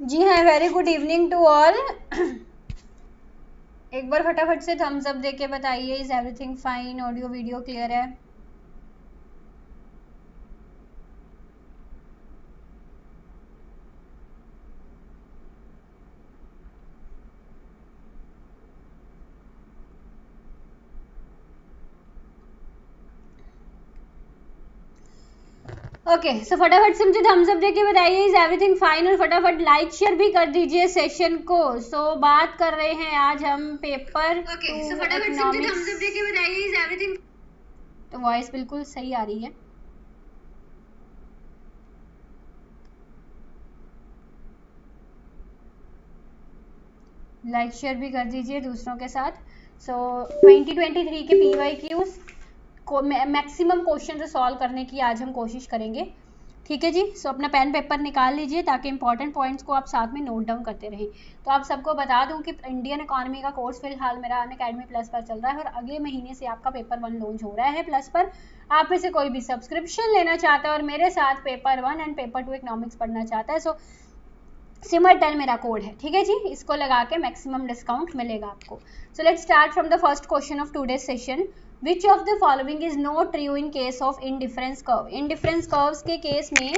जी हाँ, very good evening to all. एक बार फटाफट से थम्स अप देके बताइए, is everything fine, audio video clear है? ओके, सो फटाफट से मुझे थम्स अप देके बताइए इज एवरीथिंग फाइन, और फटाफट लाइक शेयर भी कर दीजिए सेशन को। सो बात कर रहे हैं आज हम पेपर इकोनॉमिक्स। तो वॉइस बिल्कुल सही आ रही है। लाइक शेयर भी कर दीजिए दूसरों के साथ। सो 2023 के PYQs को मैक्सिमम क्वेश्चन सॉल्व करने की आज हम कोशिश करेंगे, ठीक है जी। सो अपना पेन पेपर निकाल लीजिए ताकि इंपॉर्टेंट पॉइंट्स को आप साथ में नोट डाउन करते रहें। तो आप सबको बता दूं कि इंडियन इकोनॉमी का कोर्स फिलहाल मेरा अनअकैडमी प्लस पर चल रहा है और अगले महीने से आपका पेपर 1 लॉन्च हो रहा है प्लस पर। आप में से कोई भी सब्सक्रिप्शन लेना चाहता है और मेरे साथ पेपर 1 एंड पेपर 2 इकोनॉमिक्स पढ़ना चाहता है, सो सिमर 10 मेरा कोड है, ठीक है जी। इसको लगा के मैक्सिमम डिस्काउंट मिलेगा आपको। So let's start from the first question of today session. Which of the following is not true in case of indifference curve? Indifference curves के केस में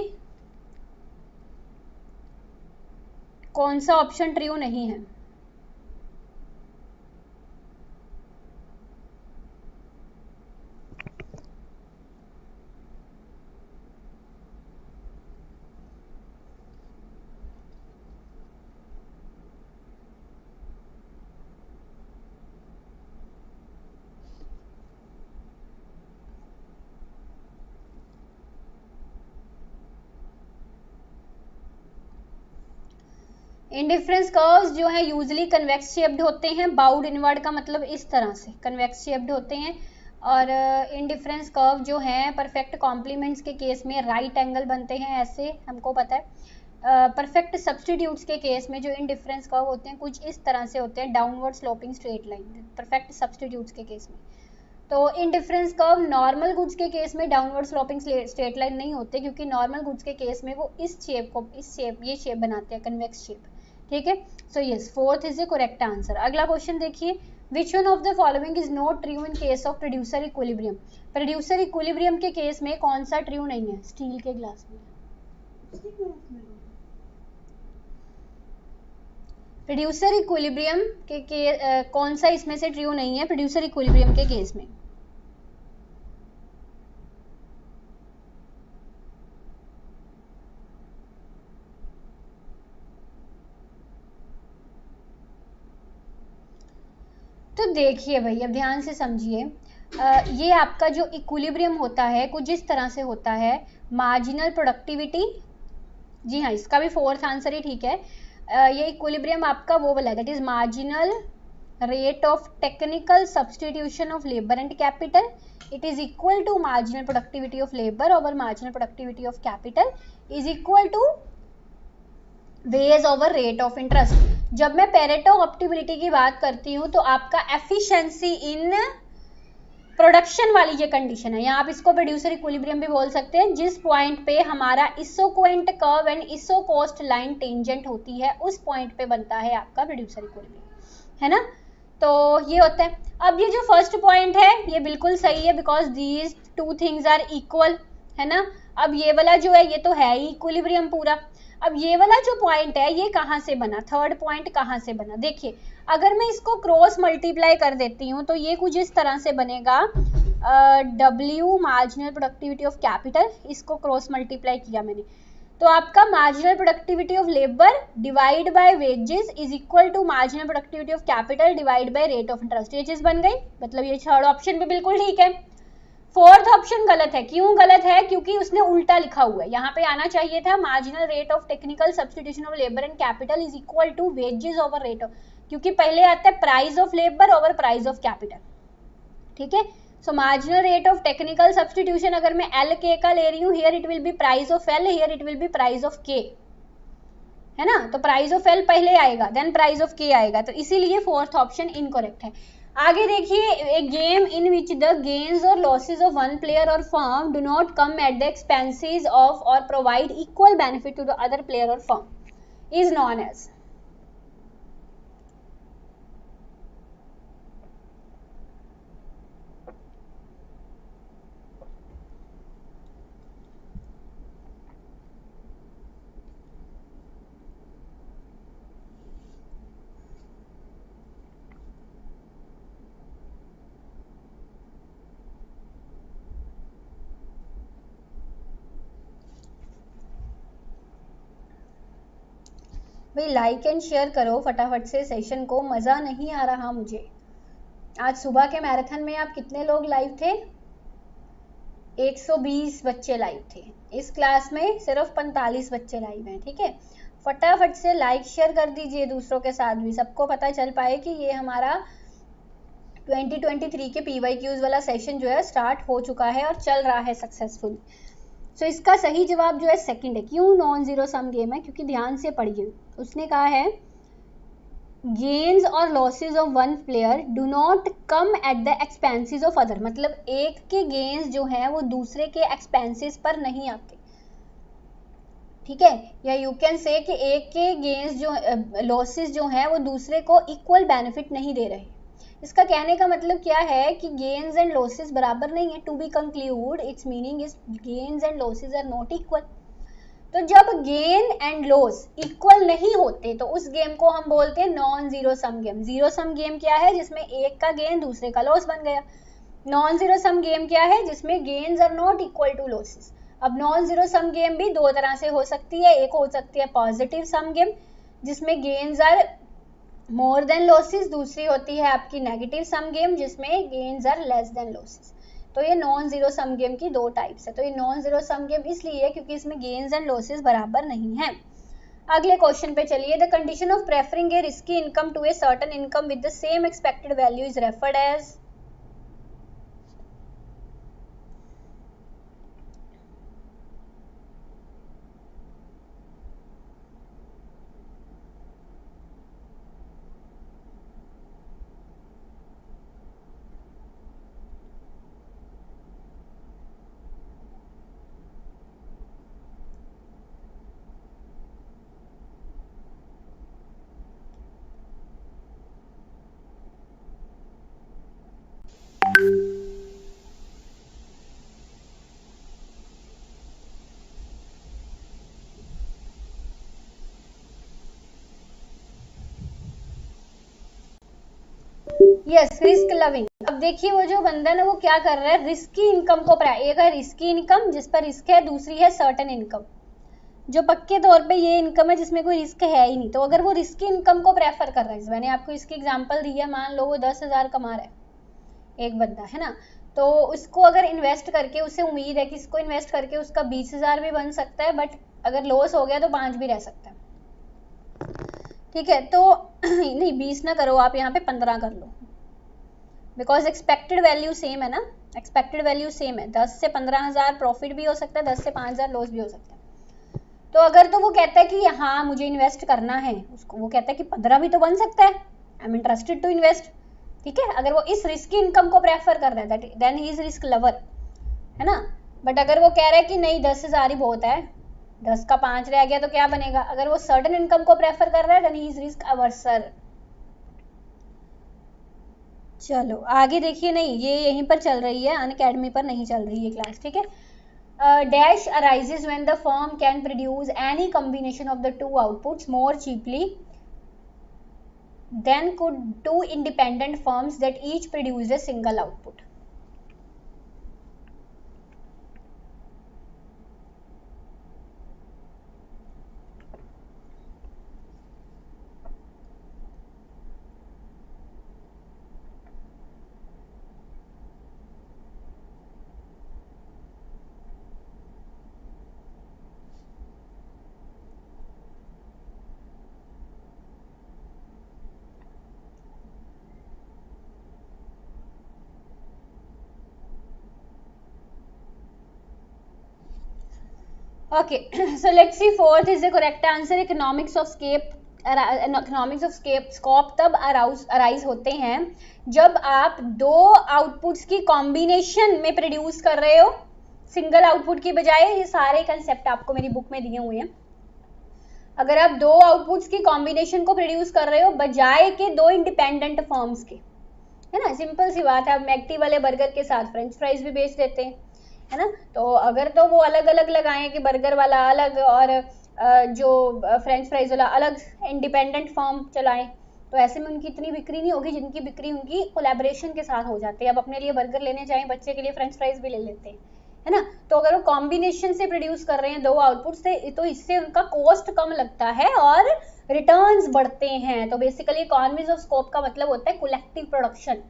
कौन सा ऑप्शन ट्रू नहीं है? इंडिफरेंस कर्व्स जो है यूजली कन्वेक्स शेप्ड होते हैं। बाउड इनवर्ड का मतलब इस तरह से कन्वेक्स शेप्ड होते हैं। और इंडिफरेंस कर्व जो है परफेक्ट कॉम्प्लीमेंट्स के केस में राइट एंगल बनते हैं, ऐसे हमको पता है। परफेक्ट सब्स्टिट्यूट्स के केस में जो इंडिफरेंस कर्व होते हैं कुछ इस तरह से होते हैं, downward sloping straight line, perfect substitutes के केस में। तो इंडिफरेंस कर्व नॉर्मल गुड्स के केस में डाउनवर्ड स्लोपिंग स्ट्रेट लाइन नहीं होते, क्योंकि नॉर्मल गुड्स के केस में वो इस शेप ये शेप बनाते हैं, कन्वेक्स शेप, ठीक है। So yes, fourth is the correct answer. अगला क्वेश्चन देखिए, which one of the following is not true in case of producer equilibrium? Producer equilibrium के केस में कौन सा ट्रू नहीं है? स्टील के ग्लास में प्रोड्यूसर इक्विलिब्रियम के कौन सा इसमें से ट्रू नहीं है प्रोड्यूसर इक्विलिब्रियम के केस में? तो देखिए भाई, अब ध्यान से समझिए। ये आपका जो इक्विलिब्रियम होता है कुछ इस तरह से होता है, मार्जिनल प्रोडक्टिविटी। जी हाँ, इसका भी फोर्थ आंसर ही ठीक है। ये इक्विलिब्रियम आपका वो वाला है, that is marginal rate of technical substitution of labour and capital. It is equal to marginal productivity of labour over marginal productivity of capital is equal to wage over rate of interest. जब मैं Pareto ऑप्टिबिलिटी की बात करती हूँ तो आपका efficiency in production वाली ये कंडीशन है, यहाँ आप इसको प्रोड्यूसर इक्विलिब्रियम भी बोल सकते हैं, जिस पॉइंट पे हमारा इसोक्वेंट कर्व एंड इसोकोस्ट लाइन टेंजेंट होती है उस पॉइंट पे बनता है आपका प्रोड्यूसर इक्विलिब्रियम, है ना। तो ये होता है। अब ये जो फर्स्ट पॉइंट है ये बिल्कुल सही है, because these two things are equal, है ना। अब ये वाला जो है ये तो है ही इक्विलिब्रियम पूरा। अब ये वाला जो पॉइंट है ये कहाँ से बना, थर्ड पॉइंट कहाँ से बना? देखिए, अगर मैं इसको क्रॉस मल्टीप्लाई कर देती हूँ तो ये कुछ इस तरह से बनेगा, W marginal productivity of capital, इसको क्रॉस मल्टीप्लाई किया मैंने, तो आपका marginal productivity of labour divide by wages is equal to marginal productivity of capital divide by rate of interest. ये चीज बन गई, मतलब ये थर्ड ऑप्शन भी बिल्कुल ठीक है। फोर्थ ऑप्शन गलत है। क्यों गलत है? क्योंकि उसने उल्टा लिखा हुआ है। यहाँ पे आना चाहिए था marginal rate of technical substitution of labour and capital is equal to wages over rate of, क्योंकि पहले आता है price of labour over price of capital, ठीक है। So marginal rate of technical substitution अगर मैं एल के का ले रही हूँ, here it will be price of L, here it will be price of K, है ना। तो प्राइस ऑफ एल पहले आएगा, देन प्राइस ऑफ के आएगा, तो इसीलिए फोर्थ ऑप्शन इनकरेक्ट है। आगे देखिए, a game in which the gains or losses of one player or firm do not come at the expenses of or provide equal benefit to the other player or firm. is known as? भाई like and share करो फटाफट से session को, मजा नहीं आ रहा मुझे। आज सुबह के मैराथन में आप कितने लोग लाइव थे? 120 बच्चे लाइव थे। इस क्लास में सिर्फ 45 बच्चे लाइव हैं, ठीक है। फटाफट से लाइक शेयर कर दीजिए दूसरों के साथ भी, सबको पता चल पाए कि ये हमारा 2023 के PYQs वाला सेशन जो है स्टार्ट हो चुका है और चल रहा है सक्सेसफुली। सो इसका सही जवाब जो है सेकंड है। क्यों नॉन जीरो सम गेम है? क्योंकि ध्यान से पढ़िए, उसने कहा है gains or losses of one player do not come at the expenses of other. मतलब एक के गेन्स जो हैं वो दूसरे के एक्सपेंसेस पर नहीं आते, ठीक है। या यू कैन से कि एक के गेन्स जो लॉसेज जो हैं वो दूसरे को इक्वल बेनिफिट नहीं दे रहे। इसका कहने का मतलब क्या है कि गेन्स एंड लॉसेज बराबर नहीं है। To be conclude it's meaning is gains and losses are not equal. तो जब गेन एंड लॉस इक्वल नहीं होते तो उस गेम को हम बोलते हैं non zero sum game. Zero sum game क्या है? जिसमें एक का गेन दूसरे का लॉस बन गया। नॉन जीरो सम गेम क्या है? जिसमें gains are not equal to losses. अब नॉन जीरो सम गेम भी दो तरह से हो सकती है। एक हो सकती है पॉजिटिव सम गेम जिसमें gains are more than losses, दूसरी होती है आपकी नेगेटिव सम गेम जिसमें gains are less than losses. तो ये नॉन जीरो सम गेम की दो टाइप्स है। तो ये नॉन जीरो सम गेम इसलिए है क्योंकि इसमें गेन्स एंड लॉसेस बराबर नहीं है। अगले क्वेश्चन पे चलिए। The condition of preferring a risky income to a certain income with the same expected value is referred as. Yes, risk loving. अब देखिए वो जो बंदा ना वो क्या कर रहा है, रिस्की इनकम को एक है रिस्की इनकम जिस पर रिस्क है, दूसरी है सर्टेन इनकम जो पक्के तौर पे ये इनकम है जिसमें कोई रिस्क है ही नहीं। तो अगर वो रिस्की इनकम को प्रेफर कर रहा है, मैंने आपको इसकी एग्जांपल दी है, मान लो वो 10,000 कमा रहा है एक बंदा, है ना। तो उसको अगर इन्वेस्ट करके, उसे उम्मीद है कि इसको इन्वेस्ट करके उसका 20,000 भी बन सकता है, बट अगर लॉस हो गया तो 5 भी रह सकता है, ठीक है। तो नहीं 20 ना करो आप, यहाँ पे 15 कर लो, बिकॉज एक्सपेक्टेड वैल्यू सेम है ना, एक्सपेक्टेड वैल्यू सेम है। 10 से 15,000 प्रॉफिट भी हो सकता है, 10 से 5,000 लॉस भी हो सकता है। तो अगर तो वो कहता है कि हाँ मुझे इन्वेस्ट करना है, उसको वो कहता है कि 15 भी तो बन सकता है, I am interested to invest, ठीक है। अगर वो इस रिस्की इनकम को प्रेफर कर रहा है then he is risk lover, है ना। बट अगर वो कह रहा है कि नहीं 10,000 ही बहुत है, 10 का 5 रह गया तो क्या बनेगा, अगर वो सर्टेन इनकम को प्रेफर कर रहा है देन ही इज रिस्क अवर्सर। चलो आगे देखिए। नहीं ये यहीं पर चल रही है, अनअकैडमी पर नहीं चल रही है क्लास, ठीक है। Dash arises when the firm can produce any combination of the two outputs more cheaply than could two independent firms that each produce a single output. Okay, so let's see fourth is the correct answer. Economics of scope तब arise होते हैं जब आप दो outputs की combination में produce कर रहे हो सिंगल आउटपुट की बजाय। ये सारे कंसेप्ट आपको मेरी बुक में दिए हुए हैं। अगर आप दो आउटपुट्स की कॉम्बिनेशन को प्रोड्यूस कर रहे हो बजाय के दो इंडिपेंडेंट फर्म्स के, है ना, सिंपल सी बात है। अब मैकडी वाले बर्गर के साथ फ्रेंच फ्राइज भी बेच देते हैं, है ना, तो अगर तो वो अलग अलग लगाएं कि बर्गर वाला अलग और जो फ्रेंच फ्राइज वाला अलग इंडिपेंडेंट फर्म चलाएं, तो ऐसे में उनकी इतनी बिक्री नहीं होगी जिनकी बिक्री उनकी कोलैबोरेशन के साथ हो जाती है। अब अपने लिए बर्गर लेने जाएं, बच्चे के लिए फ्रेंच फ्राइज भी ले लेते हैं, है ना, तो अगर वो कॉम्बिनेशन से प्रोड्यूस कर रहे हैं दो आउटपुट से, तो इससे उनका कॉस्ट कम लगता है और रिटर्न्स बढ़ते हैं। तो बेसिकली इकोनॉमीज ऑफ स्कोप का मतलब होता है कलेक्टिव प्रोडक्शन,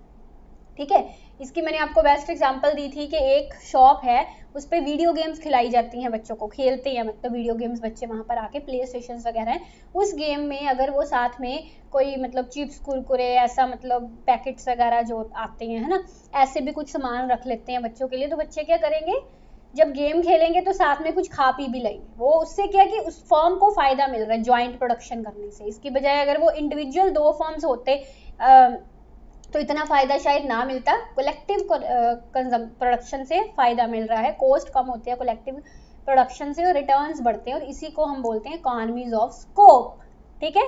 ठीक है। इसकी मैंने आपको बेस्ट एग्जांपल दी थी कि एक शॉप है, उस पर वीडियो गेम्स खिलाई जाती हैं, बच्चों को खेलते हैं, मतलब वीडियो गेम्स बच्चे वहां पर आके, प्ले स्टेशन वगैरह हैं, उस गेम में अगर वो साथ में कोई मतलब चिप्स कुरकुरे ऐसा मतलब पैकेट्स वगैरह जो आते हैं, है ना, ऐसे भी कुछ सामान रख लेते हैं बच्चों के लिए, तो बच्चे क्या करेंगे, जब गेम खेलेंगे तो साथ में कुछ खा पी भी लेंगे। वो उससे क्या कि उस फर्म को फायदा मिल रहा है ज्वाइंट प्रोडक्शन करने से। इसकी बजाय अगर वो इंडिविजुअल दो फर्म्स होते तो इतना फायदा शायद ना मिलता। कलेक्टिव प्रोडक्शन से फायदा मिल रहा है, कॉस्ट कम होती है कलेक्टिव प्रोडक्शन से और रिटर्न्स बढ़ते हैं, और इसी को हम बोलते हैं इकोनॉमीज ऑफ स्कोप, ठीक है,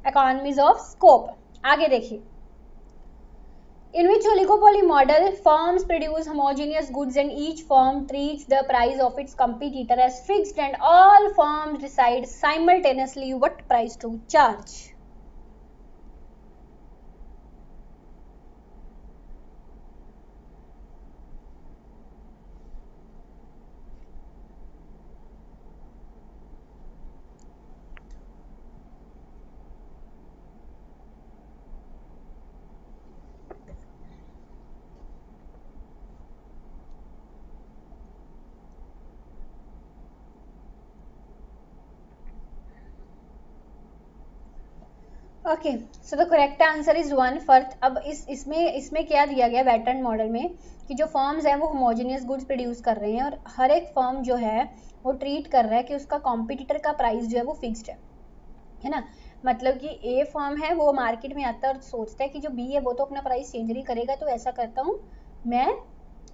इकोनॉमीज ऑफ स्कोप। आगे देखिए, in which oligopoly model firms produce homogeneous goods and each firm treats the price of its competitor as fixed and all firms decide simultaneously what price to charge. Okay, so the correct answer is 1 fourth. अब इसमें क्या दिया गया veteran model में कि जो firms हैं वो होमोजेनियस गुड्स प्रोड्यूस कर रहे हैं और हर एक फर्म जो है वो ट्रीट कर रहा है कि उसका कॉम्पिटिटर का प्राइस जो है वो फिक्स्ड है ना। मतलब कि ए फर्म है वो मार्केट में आता है और सोचता है कि जो बी है वो तो अपना प्राइस चेंज नहीं करेगा, तो ऐसा करता हूँ मैं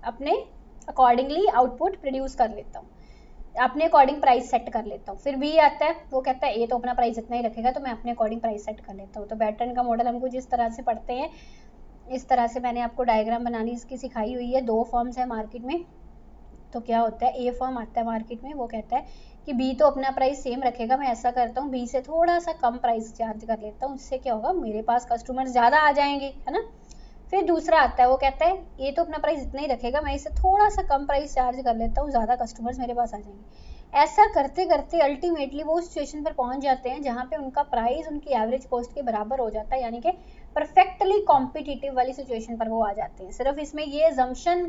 अपने अकॉर्डिंगली आउटपुट प्रोड्यूस कर लेता हूँ, अपने अकॉर्डिंग प्राइस सेट कर लेता हूँ। फिर बी आता है, वो कहता है ए तो अपना प्राइस इतना ही रखेगा, तो मैं अपने अकॉर्डिंग प्राइस सेट कर लेता हूँ। तो बैटर्न का मॉडल हमको जिस तरह से पढ़ते हैं इस तरह से मैंने आपको डायग्राम बनानी इसकी सिखाई हुई है। दो फर्म्स है मार्केट में, तो क्या होता है, ए फर्म आता है मार्केट में, वो कहता है कि बी तो अपना प्राइस सेम रखेगा, मैं ऐसा करता हूँ बी से थोड़ा सा कम प्राइस चार्ज कर लेता हूँ, इससे क्या होगा मेरे पास कस्टमर ज़्यादा आ जाएंगे, है ना। फिर दूसरा आता है, वो कहता है ये तो अपना प्राइस इतना ही रखेगा, मैं इसे थोड़ा सा कम प्राइस चार्ज कर लेता हूँ, ज़्यादा कस्टमर्स मेरे पास आ जाएंगे। ऐसा करते करते अल्टीमेटली वो सिचुएशन पर पहुंच जाते हैं जहाँ पे उनका प्राइस उनकी एवरेज कॉस्ट के बराबर हो जाता है, यानी कि परफेक्टली कॉम्पिटिटिव वाली सिचुएशन पर वो आ जाते हैं। सिर्फ इसमें ये एजम्पशन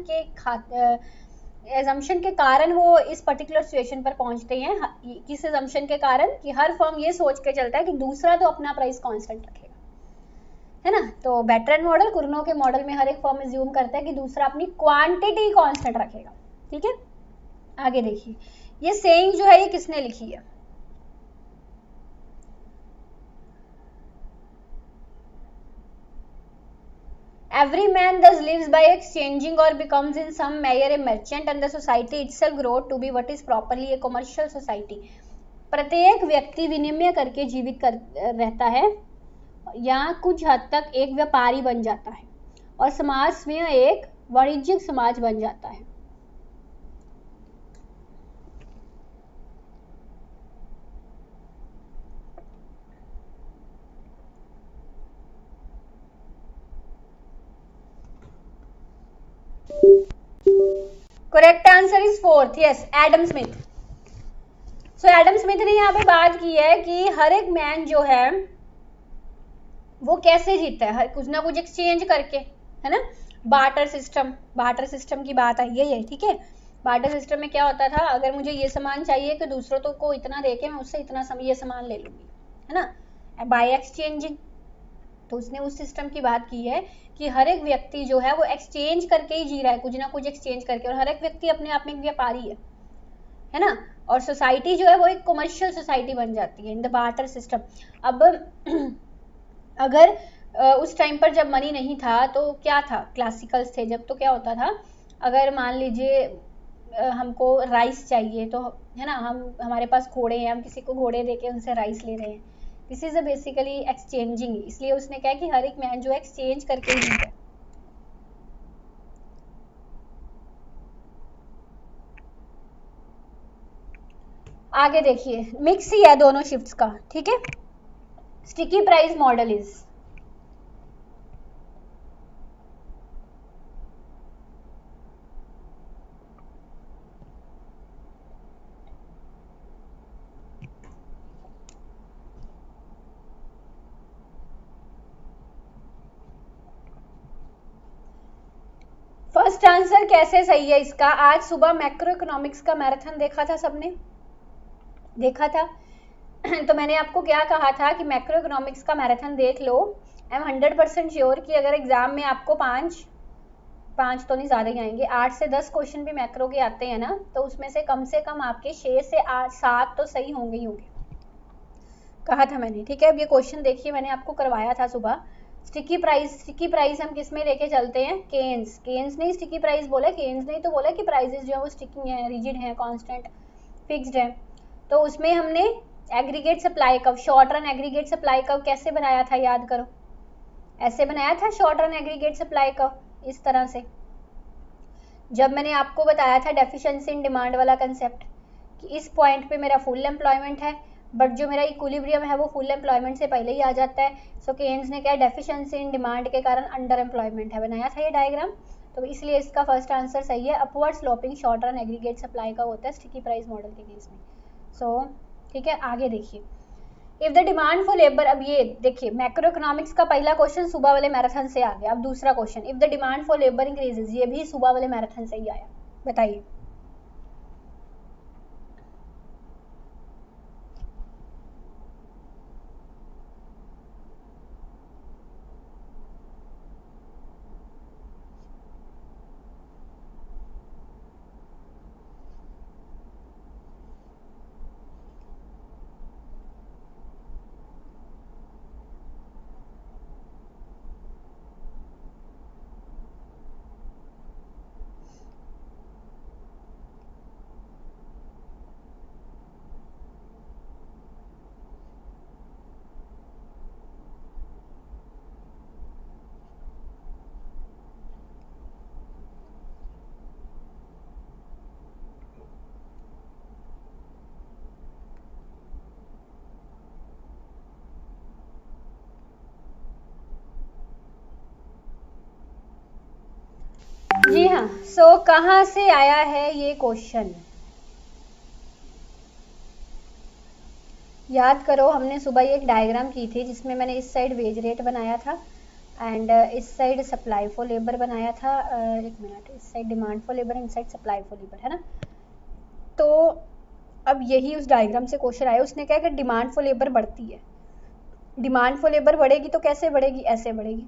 के कारण वो इस पर्टिकुलर सिचुएशन पर पहुंचते हैं। किस एजम्पशन के कारण कि हर फर्म ये सोच के चलता है कि दूसरा तो अपना प्राइस कांस्टेंट रखेगा, है ना। तो बैटर्न मॉडल, कुर्नो के मॉडल में हर एक फर्म एज्यूम करता है कि दूसरा अपनी क्वांटिटी कांस्टेंट रखेगा, ठीक है। आगे देखिए, ये सेइंग जो है ये किसने लिखी है, Every man thus lives by exchanging or becomes in some measure a merchant and the society itself grows to be what is properly a commercial society. प्रत्येक व्यक्ति विनिमय करके जीवित रहता है या कुछ हद तक एक व्यापारी बन जाता है और समाज में एक वाणिज्यिक समाज बन जाता है। Correct answer is 4th, yes, Adam Smith. So Adam Smith ने यहाँ पे बात की है कि हर एक मैन जो है वो कैसे जीतता है, हर कुछ ना कुछ एक्सचेंज करके, है ना। बार्टर सिस्टम की बात आई है ये, ठीक है। बार्टर सिस्टम में क्या होता था, अगर मुझे ये सामान चाहिए कि दूसरों तो को इतना देके मैं उससे इतना ये सामान ले लूंगी, है ना, बाय एक्सचेंजिंग। तो उसने उस सिस्टम की बात की है कि हर एक व्यक्ति जो है वो एक्सचेंज करके ही जी रहा है, कुछ ना कुछ एक्सचेंज करके, और हर एक व्यक्ति अपने आप में एक व्यापारी है ना। और सोसाइटी जो है वो एक कमर्शियल सोसाइटी बन जाती है इन द बार्टर सिस्टम। अब अगर उस टाइम पर जब मनी नहीं था तो क्या था, क्लासिकल्स थे जब, तो क्या होता था, अगर मान लीजिए हमको राइस चाहिए, तो है ना, हमारे पास घोड़े हैं, हम किसी को घोड़े देके उनसे राइस ले रहे हैं, this is a basically exchanging, इसलिए उसने कहा कि हर एक मैन जो एक्सचेंज करके ही जीता है। आगे देखिए, मिक्स ही है दोनों शिफ्ट्स का, ठीक है। Sticky price model is, first answer कैसे सही है इसका? आज सुबह मैक्रो इकोनॉमिक्स का मैराथन देखा था सबने, देखा था तो मैंने आपको क्या कहा था कि मैक्रो इकोनॉमिक्स का मैराथन देख लो। आई एम 100% श्योर कि अगर एग्जाम में आपको पाँच तो नहीं, ज़्यादा ही आएंगे, 8 से 10 क्वेश्चन भी मैक्रो के आते हैं ना, तो उसमें से कम आपके 6 से 7 तो सही होंगे ही होंगे, कहा था मैंने, ठीक है। अब ये क्वेश्चन देखिए, मैंने आपको करवाया था सुबह। स्टिकी प्राइस हम किस में लेके चलते हैं? केन्स ने स्टिकी प्राइस बोला, केन्स ने तो बोला कि प्राइसेस जो है वो स्टिकी हैं, रिजिड हैं, कांस्टेंट, फिक्स्ड है। तो उसमें हमने aggregate supply curve, short run aggregate supply curve कैसे बनाया था, याद करो, ऐसे बनाया था short run aggregate supply curve, इस तरह से। जब मैंने आपको बताया था डेफिशिएंसी इन डिमांड वाला कंसेप्ट, कि इस पॉइंट पे मेरा फुल एम्प्लॉयमेंट है, बट जो मेरा इक्विलिब्रियम है वो फुल एम्प्लॉयमेंट से पहले ही आ जाता है। सो केन्स ने क्या, डेफिशिएंसी इन डिमांड के कारण अंडर एम्प्लॉयमेंट है, बनाया था ये डायग्राम, तो इसलिए इसका फर्स्ट आंसर सही है। Upward sloping short run aggregate supply का होता है स्टिकी प्राइस मॉडल के केस में। सो ठीक है, आगे देखिए, if the demand for labour, अब ये देखिए मैक्रो इकोनॉमिक्स का पहला क्वेश्चन सुबह वाले मैराथन से आ गया। अब दूसरा question, if the demand for labour increases, ये भी सुबह वाले मैराथन से ही आया, बताइए। जी हाँ, सो कहाँ से आया है ये क्वेश्चन, याद करो, हमने सुबह ये एक डायग्राम की थी जिसमें मैंने इस साइड वेज रेट बनाया था एंड इस साइड सप्लाई फॉर लेबर बनाया था, एक मिनट, इस side demand for labour, in side supply for labour, है ना। तो अब यही उस डायग्राम से क्वेश्चन आया, उसने कहा कि डिमांड फॉर लेबर बढ़ती है, डिमांड फॉर लेबर बढ़ेगी तो कैसे बढ़ेगी, ऐसे बढ़ेगी,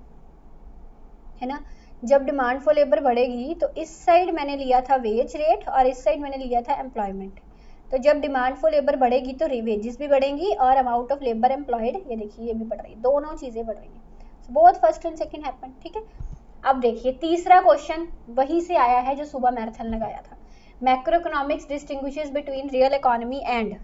है ना। जब डिमांड फॉर लेबर बढ़ेगी तो इस साइड मैंने लिया था वेज रेट और इस साइड मैंने लिया था एम्प्लॉयमेंट। तो जब डिमांड फॉर लेबर बढ़ेगी तो वेजेस भी बढ़ेंगी और अमाउंट ऑफ लेबर एम्प्लॉयड, ये देखिए ये भी बढ़ रही है, दोनों चीजें बढ़ रही हैं, both first and second happen, ठीक है। अब देखिए तीसरा क्वेश्चन वहीं से आया है जो सुबह मैराथन लगाया था, macro economics distinguishes between real economy and,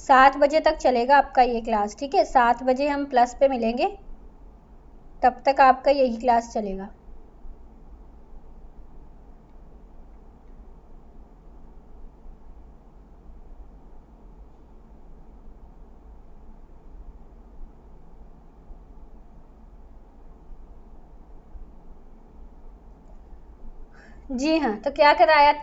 7 बजे तक चलेगा आपका ये क्लास, ठीक है। 7 बजे हम प्लस पे मिलेंगे, तब तक आपका यही क्लास चलेगा। जी हाँ, तो क्या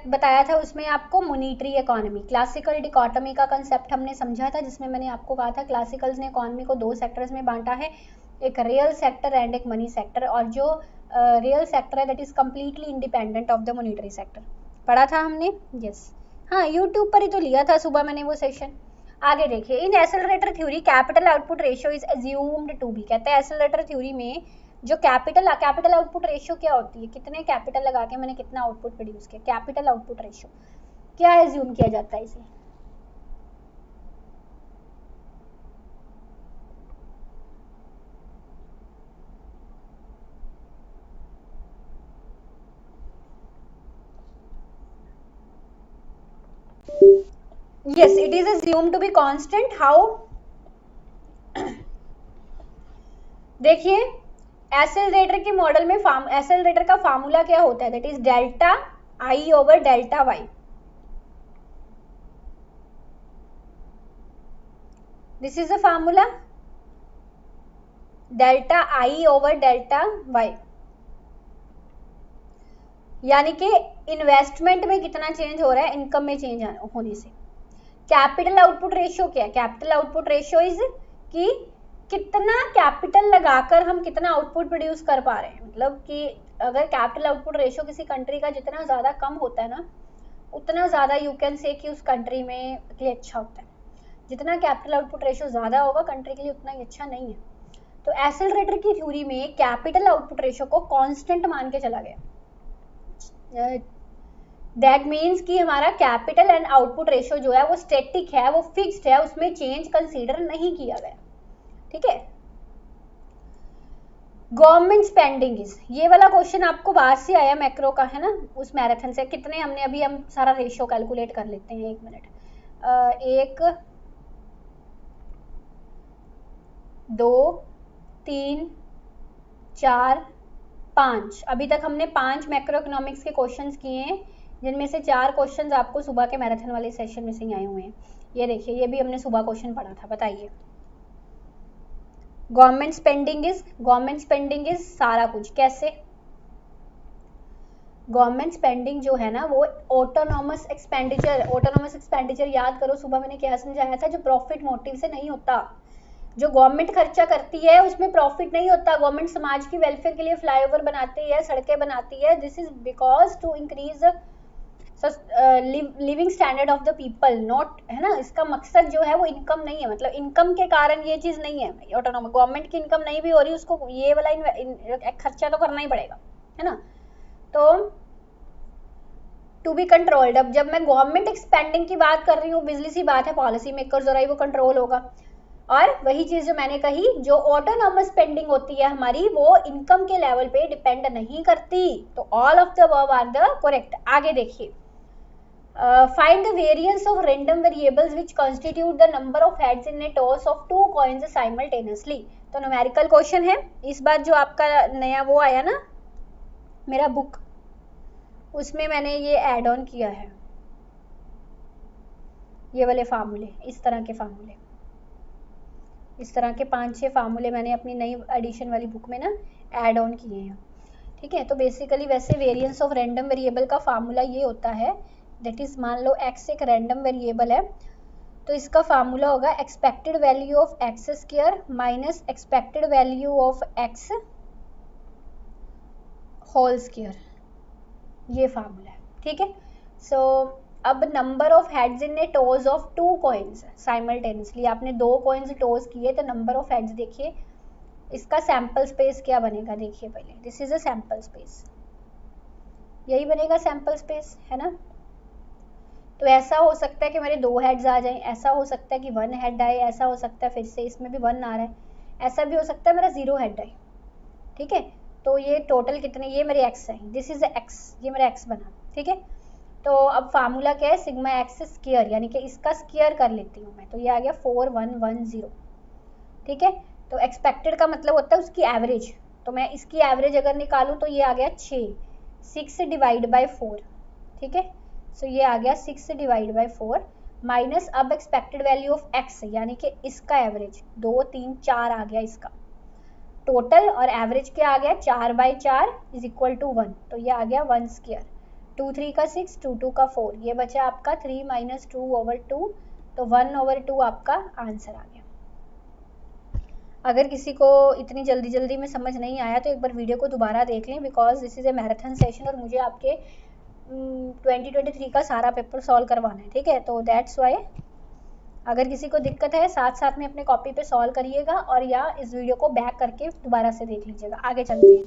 बताया था उसमें आपको, मॉनिटरी इकोनॉमी, क्लासिकल डिकोटमी का कंसेप्ट हमने समझा था, जिसमें मैंने आपको कहा था क्लासिकल्स ने इकोनॉमी को 2 सेक्टर्स में बांटा है, एक रियल सेक्टर एंड एक मनी सेक्टर, और जो रियल सेक्टर है that is completely independent of the monetary sector, पढ़ा था हमने, यस। हाँ, यूट्यूब पर ही तो लिया था सुबह मैंने वो सेशन। आगे देखिए, in accelerator theory capital output ratio is assumed to be, कहते हैं एसेलरेटर थ्योरी में जो कैपिटल आउटपुट रेशियो क्या होती है, कितने कैपिटल लगा के मैंने कितना आउटपुट प्रोड्यूस किया, कैपिटल आउटपुट रेशियो क्या एज्यूम किया जाता है इसे? Yes, it is assumed to be constant. How? देखिए एसेलरेटर के मॉडल में एसेलरेटर का फार्मूला क्या होता है, that is delta I over delta Y. This is the formula, delta I over delta Y. यानी कि इन्वेस्टमेंट में कितना चेंज हो रहा है, इनकम में चेंज होने से. कैपिटल आउटपुट रेशियो क्या है, कैपिटल आउटपुट रेशियो इज कि कितना कैपिटल लगाकर हम कितना आउटपुट प्रोड्यूस कर पा रहे हैं. मतलब कि अगर कैपिटल आउटपुट रेशियो किसी कंट्री का जितना ज़्यादा कम होता है ना, उतना ज़्यादा यू कैन से कि उस कंट्री में के लिए अच्छा होता है. जितना कैपिटल आउटपुट रेशियो ज़्यादा होगा कंट्री के लिए उतना ही अच्छा नहीं है. तो एसेलरेटर की थ्योरी में कैपिटल आउटपुट रेशियो को कांस्टेंट मान के चला गया. दैट मीन्स कि हमारा कैपिटल एंड आउटपुट रेशियो जो है वो स्टैटिक है, वो फिक्स्ड है, उसमें चेंज कंसीडर नहीं किया गया. ठीक है. गवर्नमेंट स्पेंडिंग इज, ये वाला क्वेश्चन आपको बाहर से आया मैक्रो का है ना, उस मैराथन से. कितने हमने अभी, हम सारा रेशियो कैलकुलेट कर लेते हैं, 1 मिनट. 1 2 3 4 5, अभी तक हमने 5 मैक्रो इकोनॉमिक्स के क्वेश्चंस किए हैं, जिनमें से 4 क्वेश्चंस आपको सुबह के मैराथन वाले सेशन में से ही आए हुए हैं. ये देखिए, ये भी हमने सुबह क्वेश्चन पढ़ा था. बताइए. गवर्नमेंट स्पेंडिंग इज सारा कुछ. कैसे? गवर्नमेंट स्पेंडिंग जो है ना वो ऑटोनॉमस एक्सपेंडिचर याद करो, सुबह मैंने क्या समझाया था, जो प्रॉफिट मोटिव से नहीं होता. जो गवर्नमेंट खर्चा करती है उसमें प्रॉफिट नहीं होता. गवर्नमेंट समाज की वेलफेयर के लिए फ्लाईओवर बनाती है, सड़कें बनाती है. This is because to increase living standard of the people, not, है ना. इसका मकसद जो है वो इनकम नहीं है, मतलब इनकम के कारण ये चीज नहीं है. ऑटोनॉमस गवर्नमेंट की इनकम नहीं भी हो रही, उसको ये वाला खर्चा तो करना ही पड़ेगा, है ना. तो टू बी कंट्रोल्ड. अब जब मैं गवर्नमेंट एक्सपेंडिंग की बात कर रही हूँ, बिजली सी बात है, पॉलिसी मेकर्स और वो कंट्रोल होगा. और वही चीज जो मैंने कही, जो ऑटोनॉमस स्पेंडिंग होती है हमारी, वो इनकम के लेवल पे डिपेंड नहीं करती. तो all of the above are the correct. आगे देखिए. Find the variance of random variables which constitute the number of heads and toes of 2 coins simultaneously. तो न्यूमेरिकल क्वेश्चन है. इस बार जो आपका नया वो आया ना मेरा बुक, उसमें मैंने ये ऐड ऑन किया है, ये वाले फार्मूले, इस तरह के फार्मूले, इस तरह के 5-6 फार्मूले मैंने अपनी नई एडिशन वाली बुक में ना ऐड ऑन किए हैं. ठीक है. तो बेसिकली वैसे वेरिएंस ऑफ रैंडम वेरिएबल का फार्मूला ये होता है, दैट इज, मान लो x एक रैंडम वेरिएबल है, तो इसका फार्मूला होगा expected value of X square minus expected value of x whole square. ये फार्मूला है. ठीक है. सो अब number of heads in a toss of 2 coins simultaneously, आपने 2 कॉइन्स टोज किए, तो नंबर ऑफ हेड्स देखिए, इसका सैंपल स्पेस क्या बनेगा. देखिए पहले, this is a sample space, यही बनेगा सैंपल स्पेस, है ना. तो ऐसा हो सकता है कि मेरे 2 हेड्स आ जाएं, ऐसा हो सकता है कि 1 हेड आए, ऐसा हो सकता है फिर से इसमें भी 1 आ रहा है, ऐसा भी हो सकता है मेरा 0 हेड आए. ठीक है. तो ये टोटल कितने, ये मेरे x है, दिस इज x, ये मेरा x बना. ठीक है. तो अब फार्मूला क्या है, सिग्मा एक्स स्क्वायर, यानी कि इसका स्क्वायर कर लेती हूँ मैं, तो ये आ गया 4110. ठीक है. तो एक्सपेक्टेड का मतलब होता है उसकी एवरेज, तो मैं इसकी एवरेज अगर निकालूं तो ये आ गया 6 डिवाइड बाई 4. ठीक है. सो ये आ गया 6 डिवाइड बाई 4 माइनस, अब एक्सपेक्टेड वैल्यू ऑफ x, यानी कि इसका एवरेज 2 3 4 आ गया इसका टोटल, और एवरेज क्या आ गया 4/4 इज इक्वल टू 1, तो ये आ गया 1 स्क्वायर. 2 3 का 6, 2 2 का 4, ये बचा आपका 3 - 2/2, तो 1/2 आपका आंसर आ गया. अगर किसी को इतनी जल्दी में समझ नहीं आया तो एक बार वीडियो को दोबारा देख लें, because this is A marathon session और मुझे आपके 2023 का सारा पेपर सॉल्व करवाना है. ठीक है. तो दैट्स वाई अगर किसी को दिक्कत है साथ साथ में अपने कॉपी पे सॉल्व करिएगा और या इस वीडियो को बैक करके दोबारा से देख लीजिएगा। आगे चलते हैं।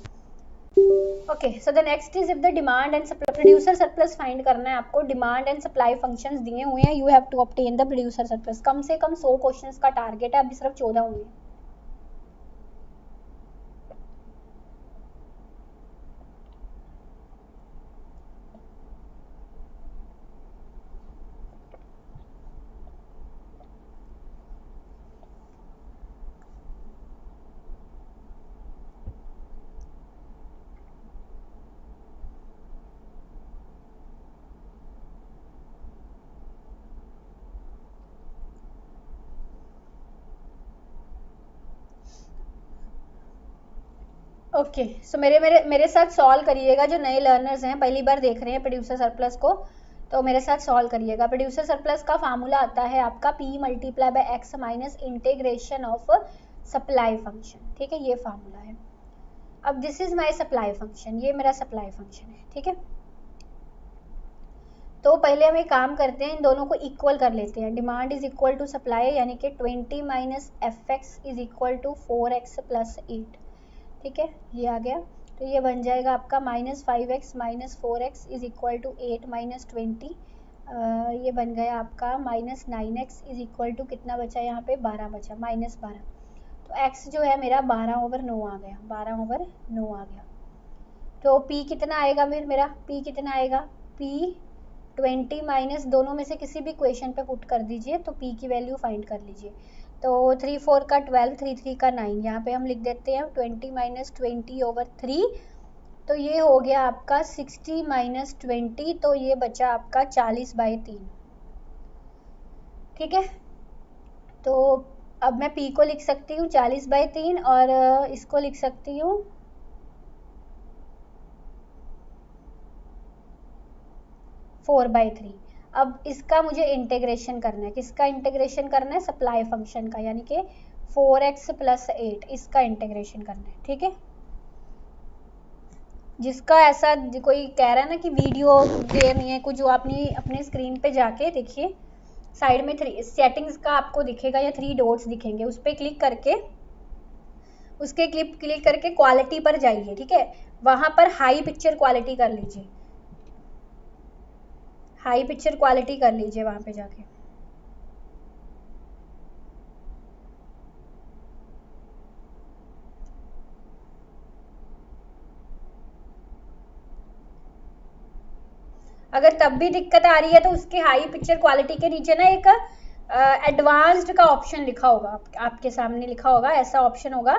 Okay, so the next is if the demand and supply, producer surplus find करना है आपको। डिमांड एंड सप्लाई फंक्शंस दिए हुए हैं, you have to obtain the producer surplus. कम से कम 100 क्वेश्चंस का टारगेट है, अभी सिर्फ 14 हुए हैं। ओके, सो मेरे मेरे मेरे साथ सॉल्व करिएगा। जो नए लर्नर्स हैं, पहली बार देख रहे हैं प्रोड्यूसर सरप्लस को, तो मेरे साथ सॉल्व करिएगा। प्रोड्यूसर सरप्लस का फार्मूला आता है आपका P multiply by x minus integration of supply function. ठीक है, ये फार्मूला है। अब this is my supply function, ये मेरा सप्लाई फंक्शन है। ठीक है, तो पहले हम एक काम करते हैं, इन दोनों को इक्वल कर लेते हैं। Demand is equal to supply, यानी कि 20 minus F X is equal to 4x plus 8। ठीक है, ये आ गया। तो ये बन जाएगा आपका -5x minus 4x is equal to 8 minus 20। ये बन गया आपका -9x इज इक्वल टू कितना बचा यहाँ पे, 12 बचा, -12। तो x जो है मेरा 12/9 आ गया, 12/9 आ गया। तो p कितना आएगा फिर मेरा, p कितना आएगा, p 20 माइनस, दोनों में से किसी भी क्वेश्चन पे पुट कर दीजिए तो p की वैल्यू फाइंड कर लीजिए। तो 3 4 का 12, 3 3 का 9, यहाँ पे हम लिख देते हैं 20 माइनस 20/3। तो ये हो गया आपका 60 माइनस 20, तो ये बचा आपका 40/3। ठीक है, तो अब मैं p को लिख सकती हूँ 40/3 और इसको लिख सकती हूँ 4/3। अब इसका मुझे इंटीग्रेशन करना है, किसका इंटीग्रेशन करना है, सप्लाई फंक्शन का, यानी कि 4x प्लस 8, इसका इंटीग्रेशन करना है। ठीक है, जिसका ऐसा कोई कह रहा है ना कि वीडियो क्लियर नहीं है कुछ, जो अपने स्क्रीन पे जाके देखिए, साइड में 3 सेटिंग्स का आपको दिखेगा या 3 डॉट्स दिखेंगे, उस पर क्लिक करके, उसके क्लिक करके क्वालिटी पर जाइए। ठीक है, वहां पर हाई पिक्चर क्वालिटी कर लीजिए, हाई पिक्चर क्वालिटी कर लीजिए वहां पे जाके। अगर तब भी दिक्कत आ रही है तो उसके हाई पिक्चर क्वालिटी के नीचे ना एक एडवांस्ड का ऑप्शन लिखा होगा, आपके सामने लिखा होगा, ऐसा ऑप्शन होगा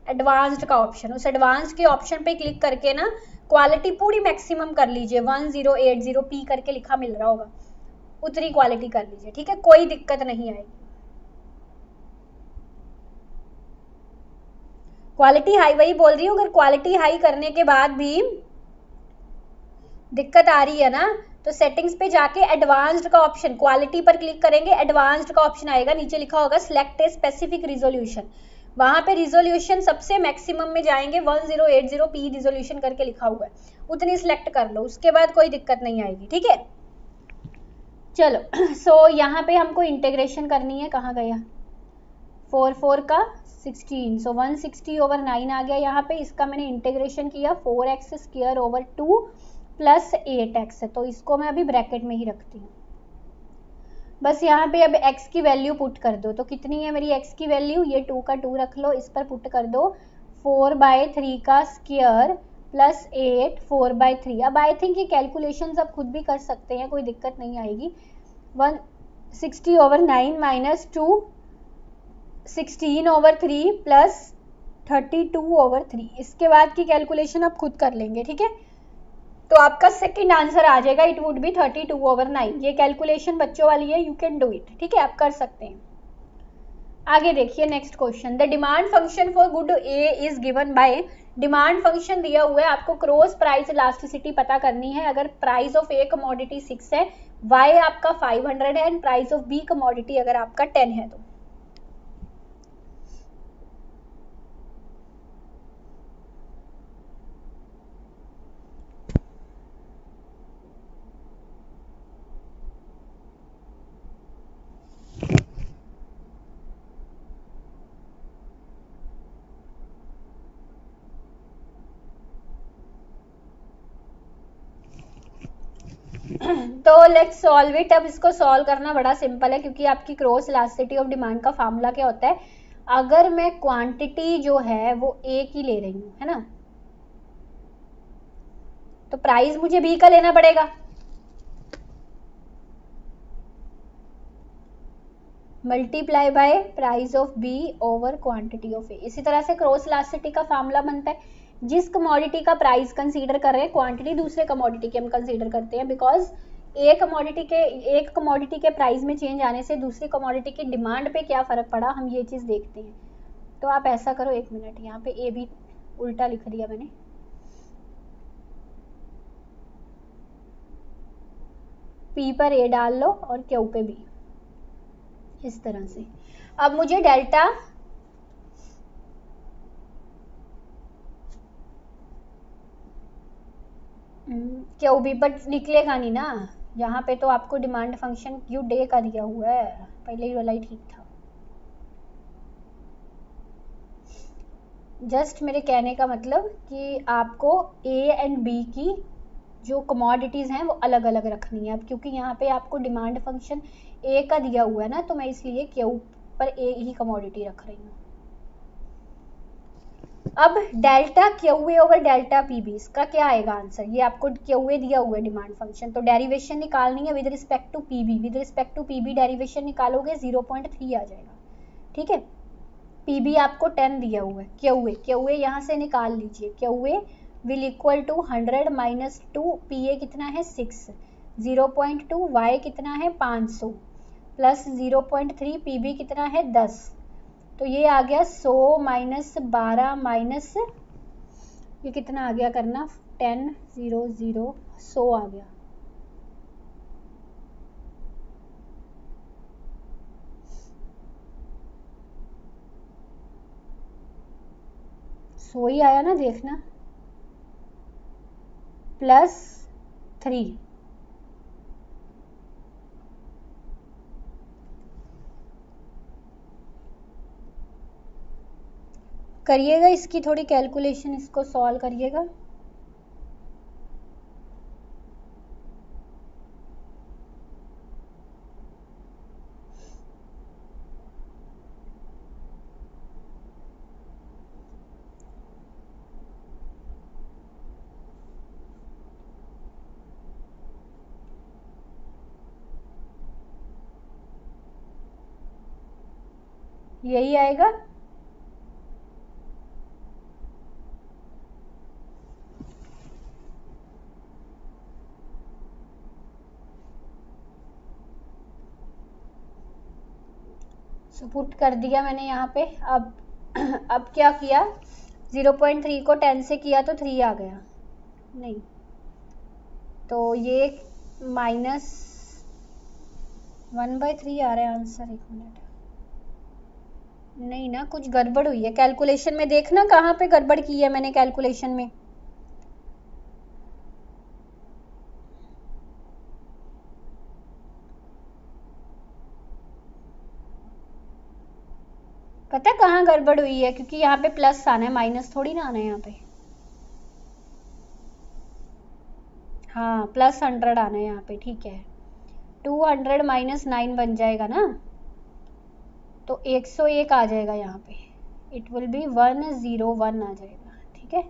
एडवांस्ड का ऑप्शन। उस एडवांस्ड के ऑप्शन पे क्लिक करके ना क्वालिटी पूरी मैक्सिमम कर लीजिए, 1080p करके लिखा मिल रहा होगा, उतनी क्वालिटी कर लीजिए। ठीक है, कोई दिक्कत नहीं आएगी। क्वालिटी हाई, वही बोल रही हूँ, अगर क्वालिटी हाई करने के बाद भी दिक्कत आ रही है ना, तो सेटिंग्स पे जाके एडवांस्ड का ऑप्शन, क्वालिटी पर क्लिक करेंगे, एडवांस्ड का ऑप्शन आएगा, नीचे लिखा होगा सिलेक्ट ए स्पेसिफिक रिजोल्यूशन, वहां पे रिजोल्यूशन सबसे मैक्सिमम में जाएंगे, 1080p रिजोल्यूशन करके लिखा हुआ है, उतनी सिलेक्ट कर लो, उसके बाद कोई दिक्कत नहीं आएगी। ठीक है, चलो सो यहाँ पे हमको इंटीग्रेशन करनी है, कहाँ गया, 4 4 का 16, सो 160/9 आ गया यहाँ पे। इसका मैंने इंटीग्रेशन किया 4x² / 2 प्लस 8x, तो इसको मैं अभी ब्रैकेट में ही रखती हूँ। बस यहाँ पे अब x की वैल्यू पुट कर दो, तो कितनी है मेरी x की वैल्यू, ये 2 का 2 रख लो, इस पर पुट कर दो 4/3 का स्क्वायर प्लस 8 4/3। अब आई थिंक ये कैलकुलेशन आप खुद भी कर सकते हैं, कोई दिक्कत नहीं आएगी। 160/9 माइनस 2 16/3 प्लस 32/3, इसके बाद की कैलकुलेशन आप खुद कर लेंगे। ठीक है, तो आपका सेकंड आंसर आ जाएगा, इट वुड बी 32/9। ये कैलकुलेशन बच्चों वाली है, यू कैन डू इट। ठीक है, आप कर सकते हैं। आगे देखिए next question, the demand function for good A is given by, demand function दिया हुआ है आपको, क्रॉस प्राइस इलास्टिसिटी पता करनी है। अगर प्राइस ऑफ ए कमोडिटी 6 है, वाई आपका 500 है, and price of B commodity अगर आपका 10 है तो। तो लेट्स सॉल्व इट। अब इसको सॉल्व करना बड़ा सिंपल है, क्योंकि आपकी क्रॉस इलास्टिसिटी ऑफ डिमांड का फार्मूला क्या होता है, अगर मैं क्वांटिटी जो है वो ए की ले रही हूँ, है ना, तो प्राइस मुझे बी का लेना पड़ेगा, multiply by price of B over quantity of A. इसी तरह से क्रॉस इलास्टिसिटी का फार्मूला बनता है, जिस कमोडिटी का प्राइस कंसीडर कर रहे हैं, क्वांटिटी दूसरे कमोडिटी की हम कंसीडर करते हैं, बिकॉज एक कमोडिटी के प्राइस में चेंज आने से दूसरी कमोडिटी की डिमांड पे क्या फर्क पड़ा, हम ये चीज देखते हैं। तो आप ऐसा करो, 1 मिनट, यहाँ पे ए भी उल्टा लिख दिया मैंने, पी पर ए डाल लो और क्यू पे बी, इस तरह से। अब मुझे डेल्टा क्यू बी पर निकलेगा नहीं ना, यहाँ पे तो आपको डिमांड फंक्शन क्यू डे का दिया हुआ है, पहले ही वाला ही ठीक था। जस्ट मेरे कहने का मतलब कि आपको ए एंड बी की जो कमोडिटीज हैं वो अलग अलग रखनी है। अब क्योंकि यहाँ पे आपको डिमांड फंक्शन ए का दिया हुआ है ना, तो मैं इसलिए क्यू पर ए ही कमोडिटी रख रही हूँ। अब delta Q A over delta P B, इसका क्या आएगा आंसर, ये आपको क्यू ए दिया हुआ है डिमांड फंक्शन, तो डेरिवेशन निकालनी है with respect to P B. With respect to P B derivation निकालोगे 0.3 आ जाएगा, ठीक है। पी बी आपको 10 दिया हुआ है, क्यू ए यहाँ से निकाल लीजिए, Q A will equal to 100 minus 2, P A कितना है 6, 0.2, वाई कितना है 500 प्लस 0.3, पी बी कितना है 10, तो ये आ गया 100 माइनस 12 माइनस ये कितना आ गया करना, 10 0 0 100 आ गया। सो ही आया ना, देखना, प्लस 3, करिएगा इसकी थोड़ी कैलकुलेशन, इसको सॉल्व करिएगा। यही आएगा, पुट कर दिया मैंने यहाँ पे। अब क्या किया, 0.3 को 10 से किया तो 3 आ गया, नहीं तो ये माइनस 1/3 आ रहा है आंसर। 1 मिनट, नहीं ना, कुछ गड़बड़ हुई है कैलकुलेशन में, देखना कहाँ पे गड़बड़ की है मैंने कैलकुलेशन में। पता है कहाँ गड़बड़ हुई है, क्योंकि यहाँ पे प्लस आना है, माइनस थोड़ी ना आना है यहाँ पे। हाँ प्लस 100 आना है यहाँ पे, ठीक है। 200 माइनस 9 बन जाएगा ना, तो 101 आ जाएगा यहाँ पे, इट विल बी 101 आ जाएगा, ठीक है।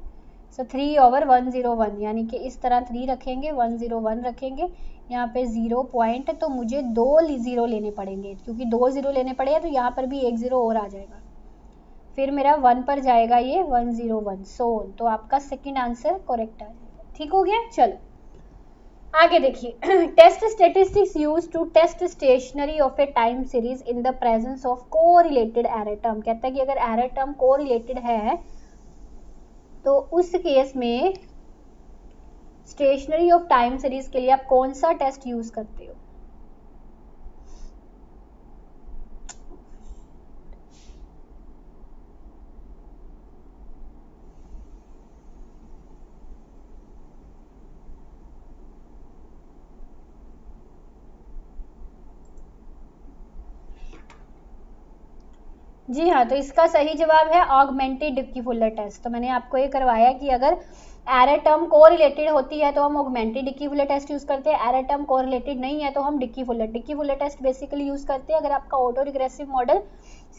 सो 3 ओवर 101, यानी कि इस तरह 3 रखेंगे, 101 रखेंगे, यहाँ पे 0 पॉइंट, तो मुझे 2 0 लेने पड़ेंगे, क्योंकि 2 0 लेने पड़े तो यहाँ पर भी 1 0 और आ जाएगा, फिर मेरा 1 पर जाएगा ये 101, सो तो आपका सेकंड आंसर करेक्ट आ जाएगा। ठीक हो गया, चलो आगे देखिए। Test statistics use to test stationary of a time series in the presence of correlated error term. कहता है कि अगर एरर टर्म कोरिलेटेड है तो उस केस में स्टेशनरी ऑफ टाइम सीरीज के लिए आप कौन सा टेस्ट यूज करते हो। जी हाँ, तो इसका सही जवाब है ऑगमेंटेड डिक्की फुलर टेस्ट। तो मैंने आपको ये करवाया कि अगर एरर टर्म को रिलेटेड होती है तो हम augmented Dickey Fuller test use करते हैं, एरर टर्म को रिलेटेड नहीं है तो हम Dickey Fuller test basically use करते हैं अगर आपका ऑटो रिग्रेसिव मॉडल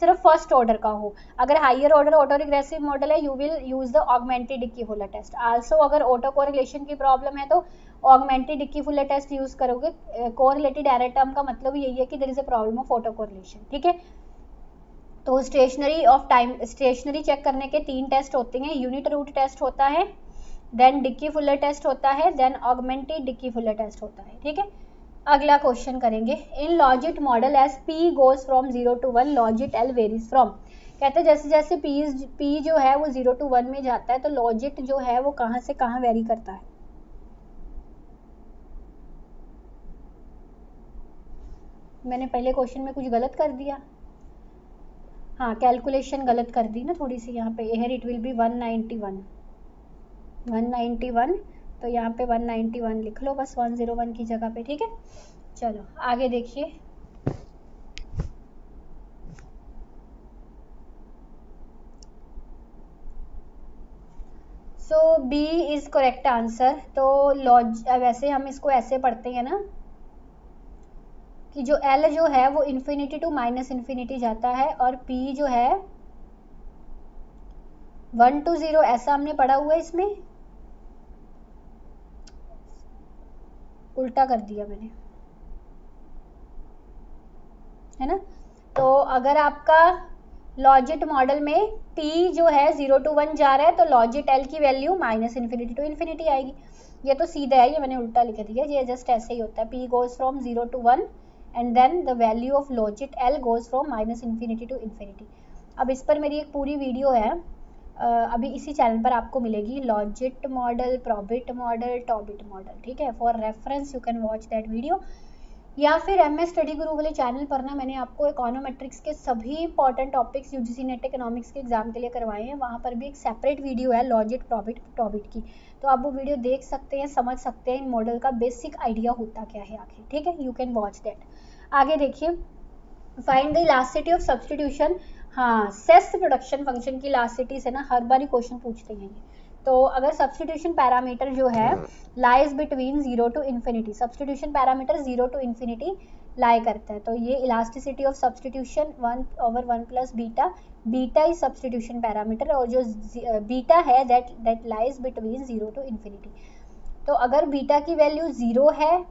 सिर्फ फर्स्ट ऑर्डर का हो। अगर higher order autoregressive model है you will use the augmented Dickey Fuller test. Also अगर ऑटो कोरिलेशन की प्रॉब्लम है तो augmented Dickey Fuller test use करोगे। कोरिलेटेड एरर टर्म का मतलब यही है कि there is a problem of autocorrelation, ठीक है। तो stationary of time, stationery check करने के 3 टेस्ट होते हैं, यूनिट रूट टेस्ट होता है, देन डिक्की फुलर टेस्ट होता है, then augmented Dickey Fuller test होता है, ठीक है। अगला क्वेश्चन करेंगे, in logit model as P goes from 0 to 1 logit L varies from. कहते हैं जैसे जैसे पी जो है वो 0 to 1 में जाता है तो लॉजिट जो है वो कहाँ से कहाँ वेरी करता है। मैंने पहले क्वेश्चन में कुछ गलत कर दिया, हाँ कैलकुलेशन गलत कर दी ना थोड़ी सी, यहाँ पे हेयर इट विल बी 191, तो यहाँ पे 191 लिख लो बस 101 की जगह पे, ठीक है। चलो आगे देखिए, सो बी इज करेक्ट आंसर। तो वैसे हम इसको ऐसे पढ़ते हैं ना कि जो L जो है वो इन्फिनिटी टू माइनस इन्फिनिटी जाता है और P जो है 1 to 0, ऐसा हमने पढ़ा हुआ है। इसमें उल्टा कर दिया मैंने, है ना। तो अगर आपका लॉजिट मॉडल में P जो है 0 to 1 जा रहा है तो लॉजिट L की value minus infinity to infinity आएगी। ये तो सीधा है, ये मैंने उल्टा लिख दिया, ये जस्ट ऐसे ही होता है, P goes from 0 to 1 and then the value of logit L goes from minus infinity to infinity. अब इस पर मेरी एक पूरी वीडियो है, अभी इसी चैनल पर आपको मिलेगी, लॉजिट मॉडल, प्रॉबिट मॉडल, टॉबिट मॉडल, ठीक है। For reference you can watch that video, या फिर MS स्टडी गुरु वाले चैनल पर ना मैंने आपको इकोनोमेट्रिक्स के सभी important topics UGC net economics के एग्जाम के लिए करवाए हैं, वहाँ पर भी एक सेपरेट वीडियो है लॉजिट प्रॉबिट टॉबिट की, तो आप वो वीडियो देख सकते हैं, समझ सकते हैं इन मॉडल का बेसिक आइडिया होता क्या है आखिर, ठीक है। You can watch that. आगे देखिए, find the elasticity of substitution. हाँ, सेस प्रोडक्शन फंक्शन की इलास्टिसिटी से ना हर बार ही क्वेश्चन पूछते हैं। तो अगर सब्सटीट्यूशन पैरामीटर जो है lies between 0 to infinity, substitution parameter 0 to infinity lie करता है, तो ये elasticity of substitution 1/1 plus beta, beta is substitution parameter, और जो बीटा है that lies between 0 to infinity. तो अगर बीटा की वैल्यू 0 है,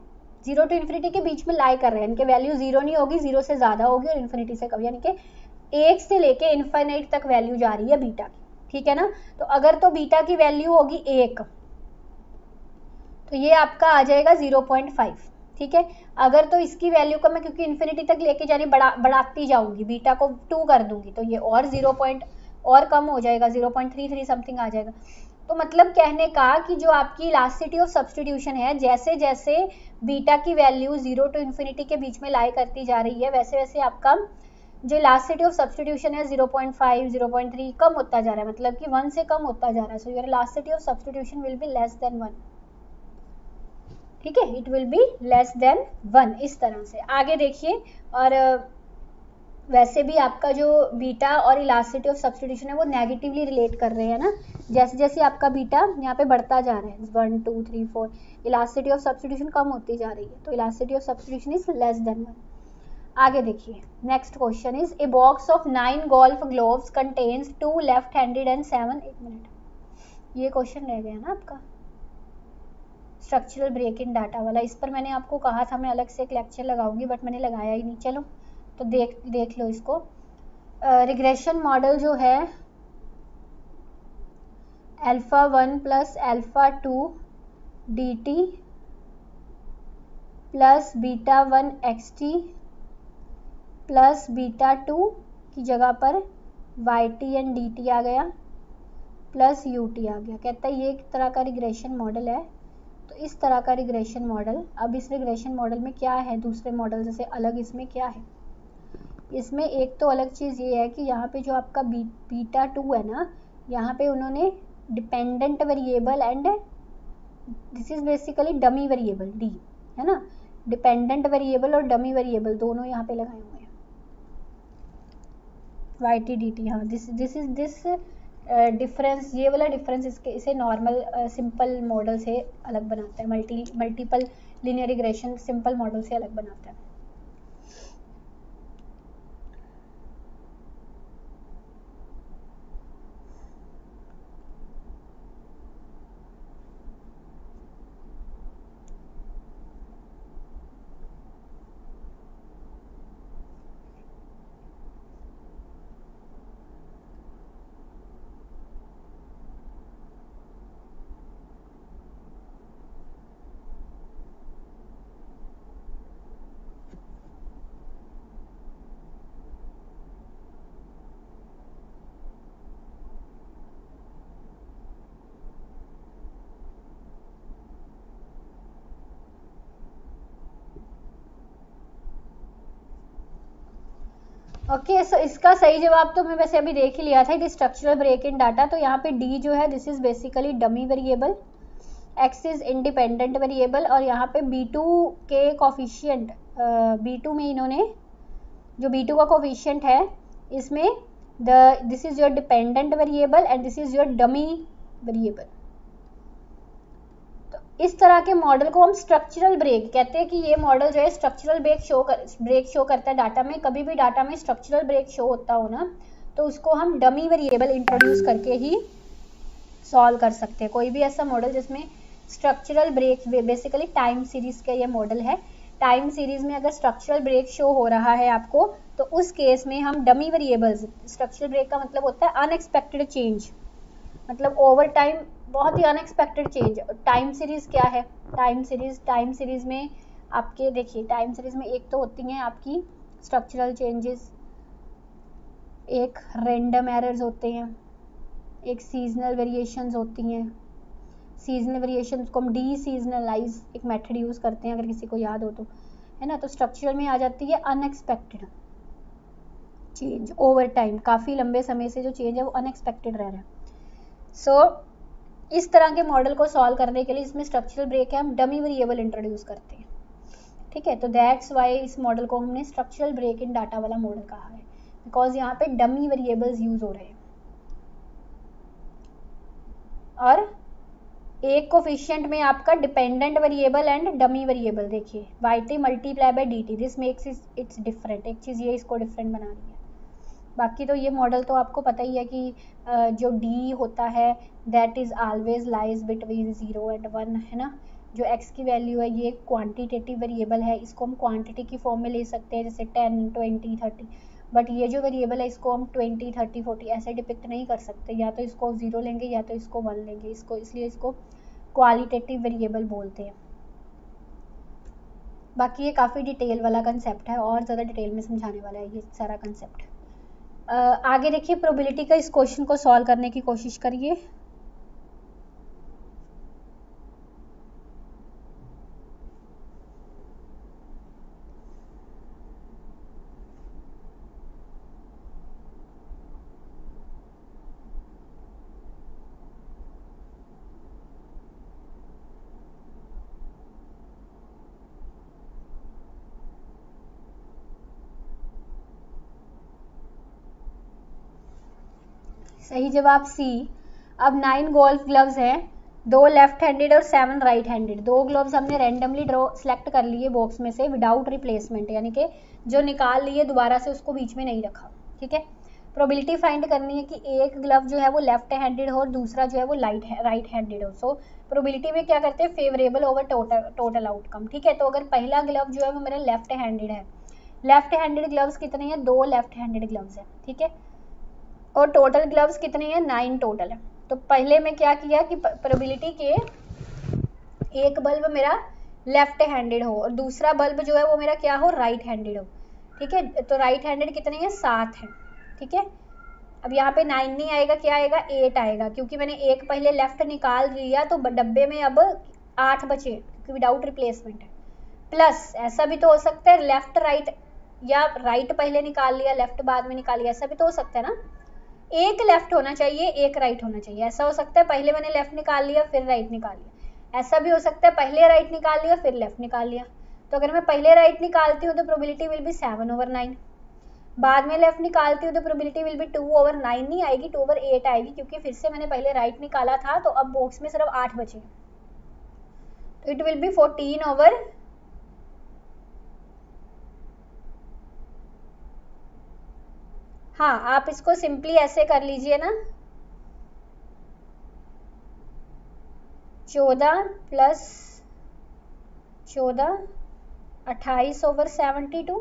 0 to इन्फिनिटी के बीच में लाई कर रहे हैं, इनके वैल्यू 0 नहीं होगी, 0 से ज़्यादा होगी और इन्फिनिटी से कम, यानी कि 1 से लेके इन्फिनिट तक वैल्यू जा रही है बीटा की, ठीक है ना। तो अगर तो बीटा की वैल्यू होगी 1 तो ये आपका आ जाएगा 0.5, ठीक है। अगर तो इसकी वैल्यू को मैं क्योंकि इन्फिनिटी तक लेके जानी बढ़ाती जाऊंगी, बीटा को 2 कर दूंगी, तो ये और 0 और कम हो जाएगा, 0.33 समथिंग आ जाएगा। तो मतलब कहने का कि जो आपकी इलास्टिसिटी ऑफ सब्सटीट्यूशन है, जैसे जैसे बीटा की वैल्यू 0 to इन्फिनिटी के बीच में लाई करती जा रही है, वैसे वैसे आपका जो इलास्टिसिटी ऑफ सब्सटीट्यूशन है 0.5, 0.3 कम होता जा रहा है, मतलब कि 1 से कम होता जा रहा है। So your elasticity of substitution will be less than 1, ठीक है, it will be less than 1, इस तरह से। आगे देखिए, और वैसे भी आपका जो बीटा और इलास्टिसिटी ऑफ सब्सटीट्यूशन है वो नेगेटिवली रिलेट कर रहे हैं ना, जैसे जैसे आपका बीटा यहाँ पे बढ़ता जा रहा है 1 2 3 4, इलास्टिसिटी ऑफ सब्सटीट्यूशन कम होती जा रही है, तो elasticity of substitution is less than 1। आगे देखिए, next question is a box of 9 golf gloves contains 2 left handed and 7, एक मिनट, ये क्वेश्चन रह गया ना आपका स्ट्रक्चरल ब्रेक इन डाटा वाला। इस पर मैंने आपको कहा था मैं अलग से एक लेक्चर लगाऊंगी, बट मैंने लगाया ही नहीं। चलो तो देख लो इसको। रिग्रेशन मॉडल जो है α1 plus α2 dt plus β1 xt plus β2 की जगह पर yt एंड dt आ गया प्लस ut आ गया। कहता है ये एक तरह का रिग्रेशन मॉडल है। तो इस तरह का रिग्रेशन मॉडल, अब इस रिग्रेशन मॉडल में क्या है दूसरे मॉडल से अलग, इसमें क्या है, इसमें एक तो अलग चीज़ ये है कि यहाँ पे जो आपका β2 है ना, यहाँ पे उन्होंने dependent variable and this is basically dummy variable D, है ना, डिपेंडेंट वेरिएबल और डमी वेरिएबल दोनों यहाँ पे लगाए हुए हैं। वाई टी डी टी, हाँ दिस डिफरेंस, ये वाला डिफरेंस इसे नॉर्मल सिंपल मॉडल से अलग बनाता है, multiple linear regression simple model से अलग बनाता है। ओके सो इसका सही जवाब तो मैं वैसे अभी देख ही लिया था, it is structural break in data. तो यहाँ पे डी जो है this is basically dummy variable, X is independent variable, और यहाँ पे B2 के कोफिशिएंट, B2 में इन्होंने जो B2 का कोफिशिएंट है इसमें this is your dependent variable and this is your dummy variable. तो इस तरह के मॉडल को हम स्ट्रक्चरल ब्रेक कहते हैं कि ये मॉडल जो है स्ट्रक्चरल ब्रेक शो करता है डाटा में। कभी भी डाटा में स्ट्रक्चरल ब्रेक शो होता हो ना, तो उसको हम डमी वेरिएबल इंट्रोड्यूस करके ही सॉल्व कर सकते हैं। कोई भी ऐसा मॉडल जिसमें structural break, basically time series का ये मॉडल है, टाइम सीरीज में अगर स्ट्रक्चरल ब्रेक शो हो रहा है आपको, तो उस केस में हम डमी वेरिएबल्स, स्ट्रक्चरल ब्रेक का मतलब होता है अनएक्सपेक्टेड चेंज, मतलब ओवर टाइम बहुत ही अनएक्सपेक्टेड चेंज। टाइम सीरीज क्या है, टाइम सीरीज में आपके देखिए, टाइम सीरीज में एक तो होती हैं आपकी स्ट्रक्चरल चेंजेस, एक रैंडम एरर्स होते हैं, एक सीजनल वेरिएशंस होती हैं। सीजनल वेरिएशंस को हम डी सीजनलाइज एक मेथड यूज करते हैं, अगर किसी को याद हो तो, है ना। तो स्ट्रक्चरल में आ जाती है अनएक्सपेक्टेड चेंज, ओवर टाइम काफी लंबे समय से जो चेंज है वो अनएक्सपेक्टेड रह रहा है। सो इस तरह के मॉडल को सॉल्व करने के लिए इसमें स्ट्रक्चरल ब्रेक है, हम डमी वेरिएबल इंट्रोड्यूस करते हैं, ठीक है। तो दैट्स वाई इस मॉडल को हमने स्ट्रक्चरल ब्रेक इन डाटा वाला मॉडल कहा है, बिकॉज यहाँ पे डमी वेरिएबल्स यूज हो रहे हैं। और एक कोफिशिएंट में आपका dependent variable and dummy variable, देखिए Y T multiply by D T, this makes its different, एक चीज़ ये इसको डिफरेंट बना रही है। बाकी तो ये मॉडल तो आपको पता ही है कि जो डी होता है that is always lies between 0 and 1, है ना। जो एक्स की वैल्यू है ये क्वांटिटेटिव वेरिएबल है, इसको हम क्वांटिटी की फॉर्म में ले सकते हैं, जैसे 10, 20, 30, बट ये जो वेरिएबल है इसको हम 20, 30, 40 ऐसे डिपिक्ट नहीं कर सकते, या तो इसको 0 लेंगे या तो इसको 1 लेंगे, इसको इसलिए इसको क्वालिटेटिव वेरिएबल बोलते हैं। बाकी ये काफ़ी डिटेल वाला कंसेप्ट है, और ज़्यादा डिटेल में समझाने वाला है ये सारा कंसेप्ट। आगे देखिए, प्रोबेबिलिटी का इस क्वेश्चन को सॉल्व करने की कोशिश करिए। सही जवाब सी। अब 9 गोल्फ ग्लव्स हैं, 2 लेफ्ट हैंडेड और 7 राइट हैंडेड। 2 ग्लव्स हमने रैंडमली ड्रॉ सेलेक्ट कर लिए बॉक्स में से विदाउट रिप्लेसमेंट, यानी कि जो निकाल लिए दोबारा से उसको बीच में नहीं रखा, ठीक है। प्रोबेबिलिटी फाइंड करनी है कि एक ग्लव जो है वो लेफ्ट हैंडेड हो और दूसरा जो है वो राइट हैंडेड हो। सो प्रोबेबिलिटी में क्या करते हैं, फेवरेबल ओवर टोटल आउटकम, ठीक है। तो अगर पहला ग्लव जो है वो मेरा लेफ्ट हैंडेड है, लेफ्ट हैंडेड ग्लव्स कितने हैं, 2 लेफ्ट हैंडेड ग्लव्स हैं, ठीक है। और टोटल ग्लव्स कितने हैं, 9 टोटल है। तो पहले में क्या किया कि प्रोबेबिलिटी के एक बल्ब मेरा लेफ्ट हैंडेड हो और दूसरा बल्ब जो है वो मेरा क्या हो, राइट हैंडेड हो, ठीक है। तो राइट हैंडेड कितने हैं, 7 है, ठीक है। अब यहाँ पे 9 नहीं आएगा, क्या आएगा, 8 आएगा, क्योंकि मैंने एक पहले लेफ्ट निकाल लिया तो डब्बे में अब 8 बचे, क्योंकि विदाउट रिप्लेसमेंट है। प्लस ऐसा भी तो हो सकता है लेफ्ट राइट, या राइट पहले निकाल लिया लेफ्ट बाद में निकाल लिया, ऐसा भी तो हो सकता है ना। एक लेफ्ट होना चाहिए एक राइट होना चाहिए, ऐसा हो सकता है पहले मैंने लेफ्ट निकाल लिया फिर राइट निकाल लिया, ऐसा भी हो सकता है पहले राइट निकाल लिया फिर लेफ्ट निकाल लिया। तो अगर मैं पहले राइट निकालती हूँ तो प्रोबेबिलिटी विल बी 7/9। बाद में लेफ्ट निकालती हूँ तो प्रोबेबिलिटी विल बी 2/9 नहीं आएगी, 2/8 आएगी, क्योंकि फिर से मैंने पहले राइट निकाला था तो अब बॉक्स में सिर्फ 8 बचे, तो इट विल बी 14/, हाँ आप इसको सिंपली ऐसे कर लीजिए ना, 14 + 14 28/72।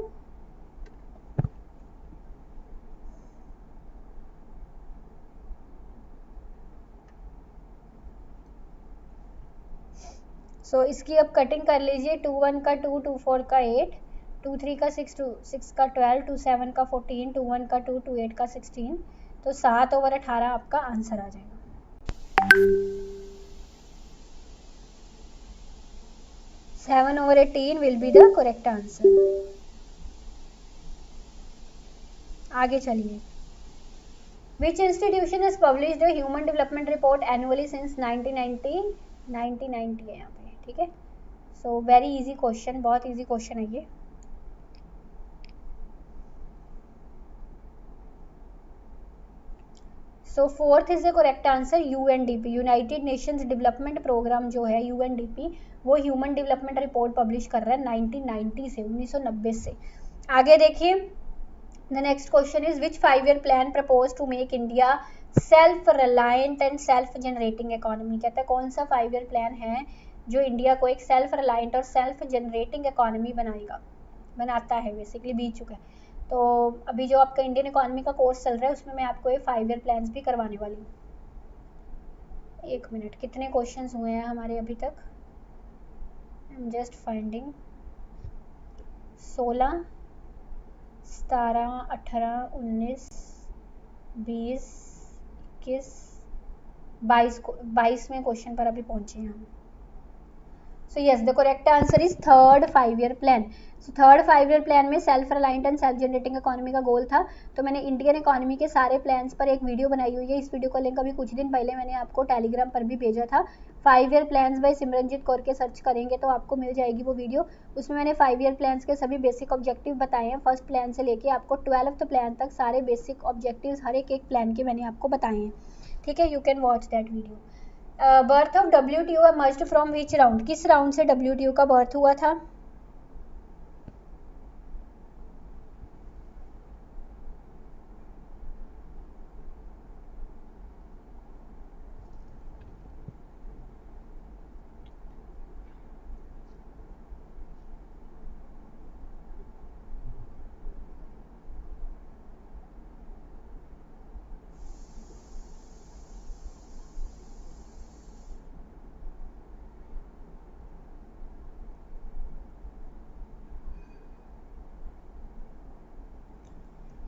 सो इसकी अब कटिंग कर लीजिए, 2 1 का 2, 2 4 का 8, 2 3 का 6, 2 6 का 12, 2 7 का 14, 2 1 का 2, 2 8 का 16, तो 7/18 आपका आंसर आ जाएगा। 7/18 will be the correct answer. आगे चलिए, which institution has published the human development report annually since 1990 है यहाँ पे, ठीक है। सो वेरी इजी क्वेश्चन, बहुत इजी क्वेश्चन है ये। So fourth is the correct answer, UNDP, United Nations development programme जो है यूएनडीपी, वो ह्यूमन डेवलपमेंट रिपोर्ट पब्लिश कर रहा है 1990 से, 1990 से। आगे देखिए, the next question is which 5-year plan propose to make India self reliant and self generating economy. कहता है कौन सा 5-year प्लान है जो इंडिया को एक सेल्फ रिलायंट और सेल्फ जनरेटिंग इकोनॉमी बनाता है, बेसिकली बीत चुका है। तो अभी जो आपका इंडियन इकोनॉमी का कोर्स चल रहा है उसमें मैं आपको ये 5-year प्लान्स भी करवाने वाली हूँ। 1 मिनट, कितने क्वेश्चंस हुए हैं हमारे अभी तक, आई एम जस्ट फाइंडिंग। 16, 17, 18, 19, 20, 21, 22वें क्वेश्चन पर अभी पहुंचे हैं हम। So yes, the correct answer is third 5-year plan. So third 5-year plan में self reliant and self generating economy का गोल था। तो मैंने इंडियन इकोनॉमी के सारे प्लान्स पर एक वीडियो बनाई हुई है, इस वीडियो का लिंक अभी कुछ दिन पहले मैंने आपको टेलीग्राम पर भी भेजा था। 5-year plans bye Simranjeet Kaur के सर्च करेंगे तो आपको मिल जाएगी वो वीडियो। उसमें मैंने 5-year प्लान्स के सभी बेसिक ऑब्जेक्टिव बताए हैं, फर्स्ट प्लान से लेके आपको 12th प्लान तक सारे बेसिक ऑब्जेक्टिव्स हर एक प्लान के मैंने आपको बताए हैं, ठीक है। You can watch that video. Birth of WTO emerged from which round, किस राउंड से WTO का बर्थ हुआ था।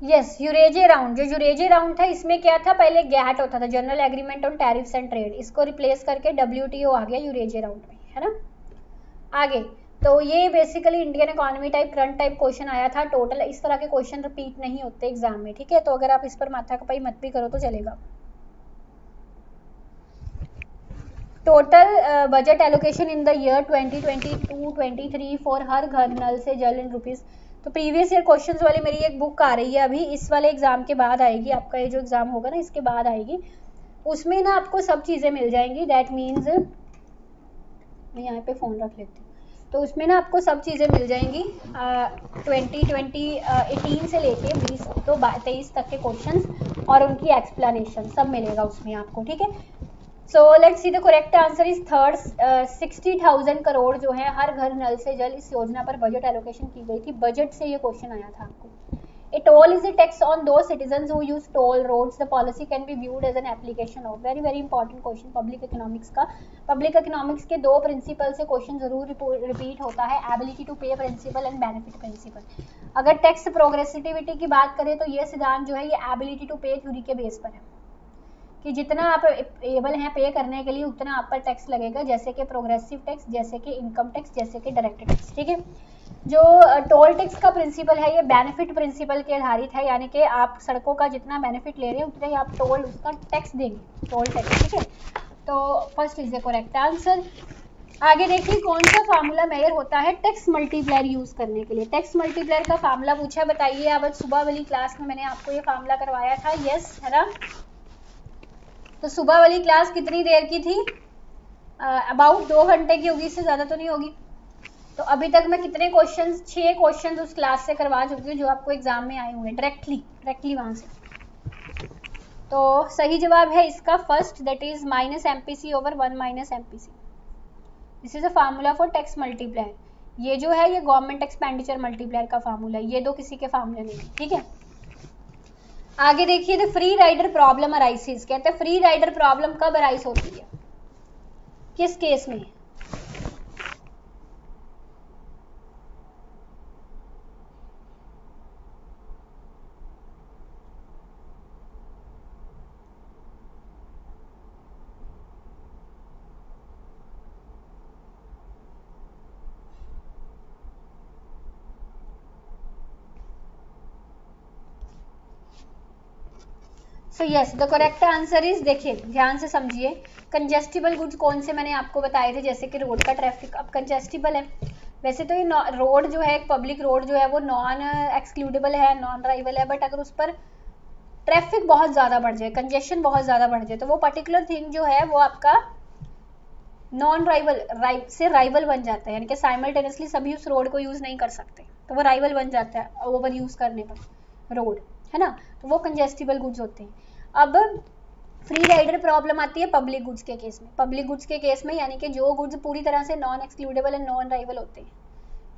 यस, यूरेजे राउंड, जो यूरेजे राउंड था इसमें क्या था, पहले गैट होता था, general agreement on tariffs and trade, इसको रिप्लेस करके WTO आ गया यूरेजे राउंड में, है ना। आगे तो ये basically Indian economy type current type question आया था। टोटल इस तरह के क्वेश्चन रिपीट नहीं होते एग्जाम में, ठीक है। तो अगर आप इस पर माथापच्ची मत भी करो तो चलेगा। Total budget allocation in the year 2022-23 for her घर नल से जल इन रुपीज। तो प्रीवियस ईयर क्वेश्चंस वाली मेरी एक बुक आ रही है अभी, इस वाले एग्जाम के बाद आएगी, आपका ये जो एग्जाम होगा ना इसके बाद आएगी, उसमें ना आपको सब चीज़ें मिल जाएंगी। दैट मीन्स मैं यहाँ पे फ़ोन रख लेती हूँ, तो उसमें ना आपको सब चीज़ें मिल जाएंगी। 2018 से लेके 20 तो 23 तक के क्वेश्चंस और उनकी एक्सप्लेनेशन सब मिलेगा उसमें आपको, ठीक है। So let's see the correct answer is third. 60,000 crore जो है हर घर नल से जल, इस योजना पर बजट एलोकेशन की गई थी। बजट से ये क्वेश्चन आया था आपको। A toll is a tax on those citizens who use toll roads. The policy can be viewed as an application of, very very important question public economics का। public economics के दो principal से question जरूर repeat होता है, ability to पे principal and benefit principal. अगर tax प्रोग्रेसिविटी की बात करें तो ये सिद्धांत जो है ये एबिलिटी टू पे थ्योरी के बेस पर है कि जितना आप एबल हैं पे करने के लिए उतना आप पर टैक्स लगेगा, जैसे कि प्रोग्रेसिव टैक्स, जैसे कि इनकम टैक्स, जैसे कि डायरेक्ट टैक्स, ठीक है। जो टोल टैक्स का प्रिंसिपल है ये बेनिफिट प्रिंसिपल के आधारित है, यानी कि आप सड़कों का जितना बेनिफिट ले रहे हैं उतना ही आप टोल उसका टैक्स देंगे, टोल टैक्स, ठीक है। तो first is the correct answer. आगे देखिए कौन सा फार्मूला मेजर होता है टेक्स्ट मल्टीप्लायर यूज करने के लिए। टेक्स्ट मल्टीप्लायर का फार्मूला पूछा, बताइए। अब सुबह वाली क्लास में मैंने आपको ये फार्मूला करवाया था, यस है ना। तो सुबह वाली क्लास कितनी देर की थी? अबाउट 2 घंटे की होगी, इससे ज्यादा तो नहीं होगी। तो अभी तक मैं कितने क्वेश्चन, 6 क्वेश्चन उस क्लास से करवा चुकी हूँ जो आपको एग्जाम में आए हुए हैं डायरेक्टली वहां से। तो सही जवाब है इसका first, that is minus MPC over 1 minus MPC. This is a formula for text multiplier. ये जो है ये गवर्नमेंट एक्सपेंडिचर मल्टीप्लायर का फार्मूला है, ये दो किसी के फार्मूले नहीं है, ठीक है। आगे देखिए the free rider problem arises, कहते हैं फ्री राइडर प्रॉब्लम कब अराइज होती है, किस केस में? So yes the correct answer is, देखिए ध्यान से समझिए, कंजेस्टिबल गुड्स कौन से मैंने आपको बताए थे, जैसे कि रोड का ट्रैफिक अब कंजेस्टिबल है। वैसे तो ये रोड जो है, पब्लिक रोड जो है वो नॉन एक्सक्लूडेबल है, नॉन ड्राइवेबल है, बट अगर उस पर ट्रैफिक बहुत ज़्यादा बढ़ जाए, कंजेशन बहुत ज़्यादा बढ़ जाए, तो वो पर्टिकुलर थिंग जो है वो आपका नॉन राइवल से राइवल बन जाता है, यानी कि साइमल्टेनियसली सभी उस रोड को यूज़ नहीं कर सकते, तो वो राइवल बन जाता है ओवर यूज़ करने पर रोड, है ना। तो वो कंजेस्टिबल गुड्स होते हैं। अब फ्री राइडर प्रॉब्लम आती है पब्लिक गुड्स के केस में। पब्लिक गुड्स के केस में यानी कि जो गुड्स पूरी तरह से non excludable and non rival होते हैं,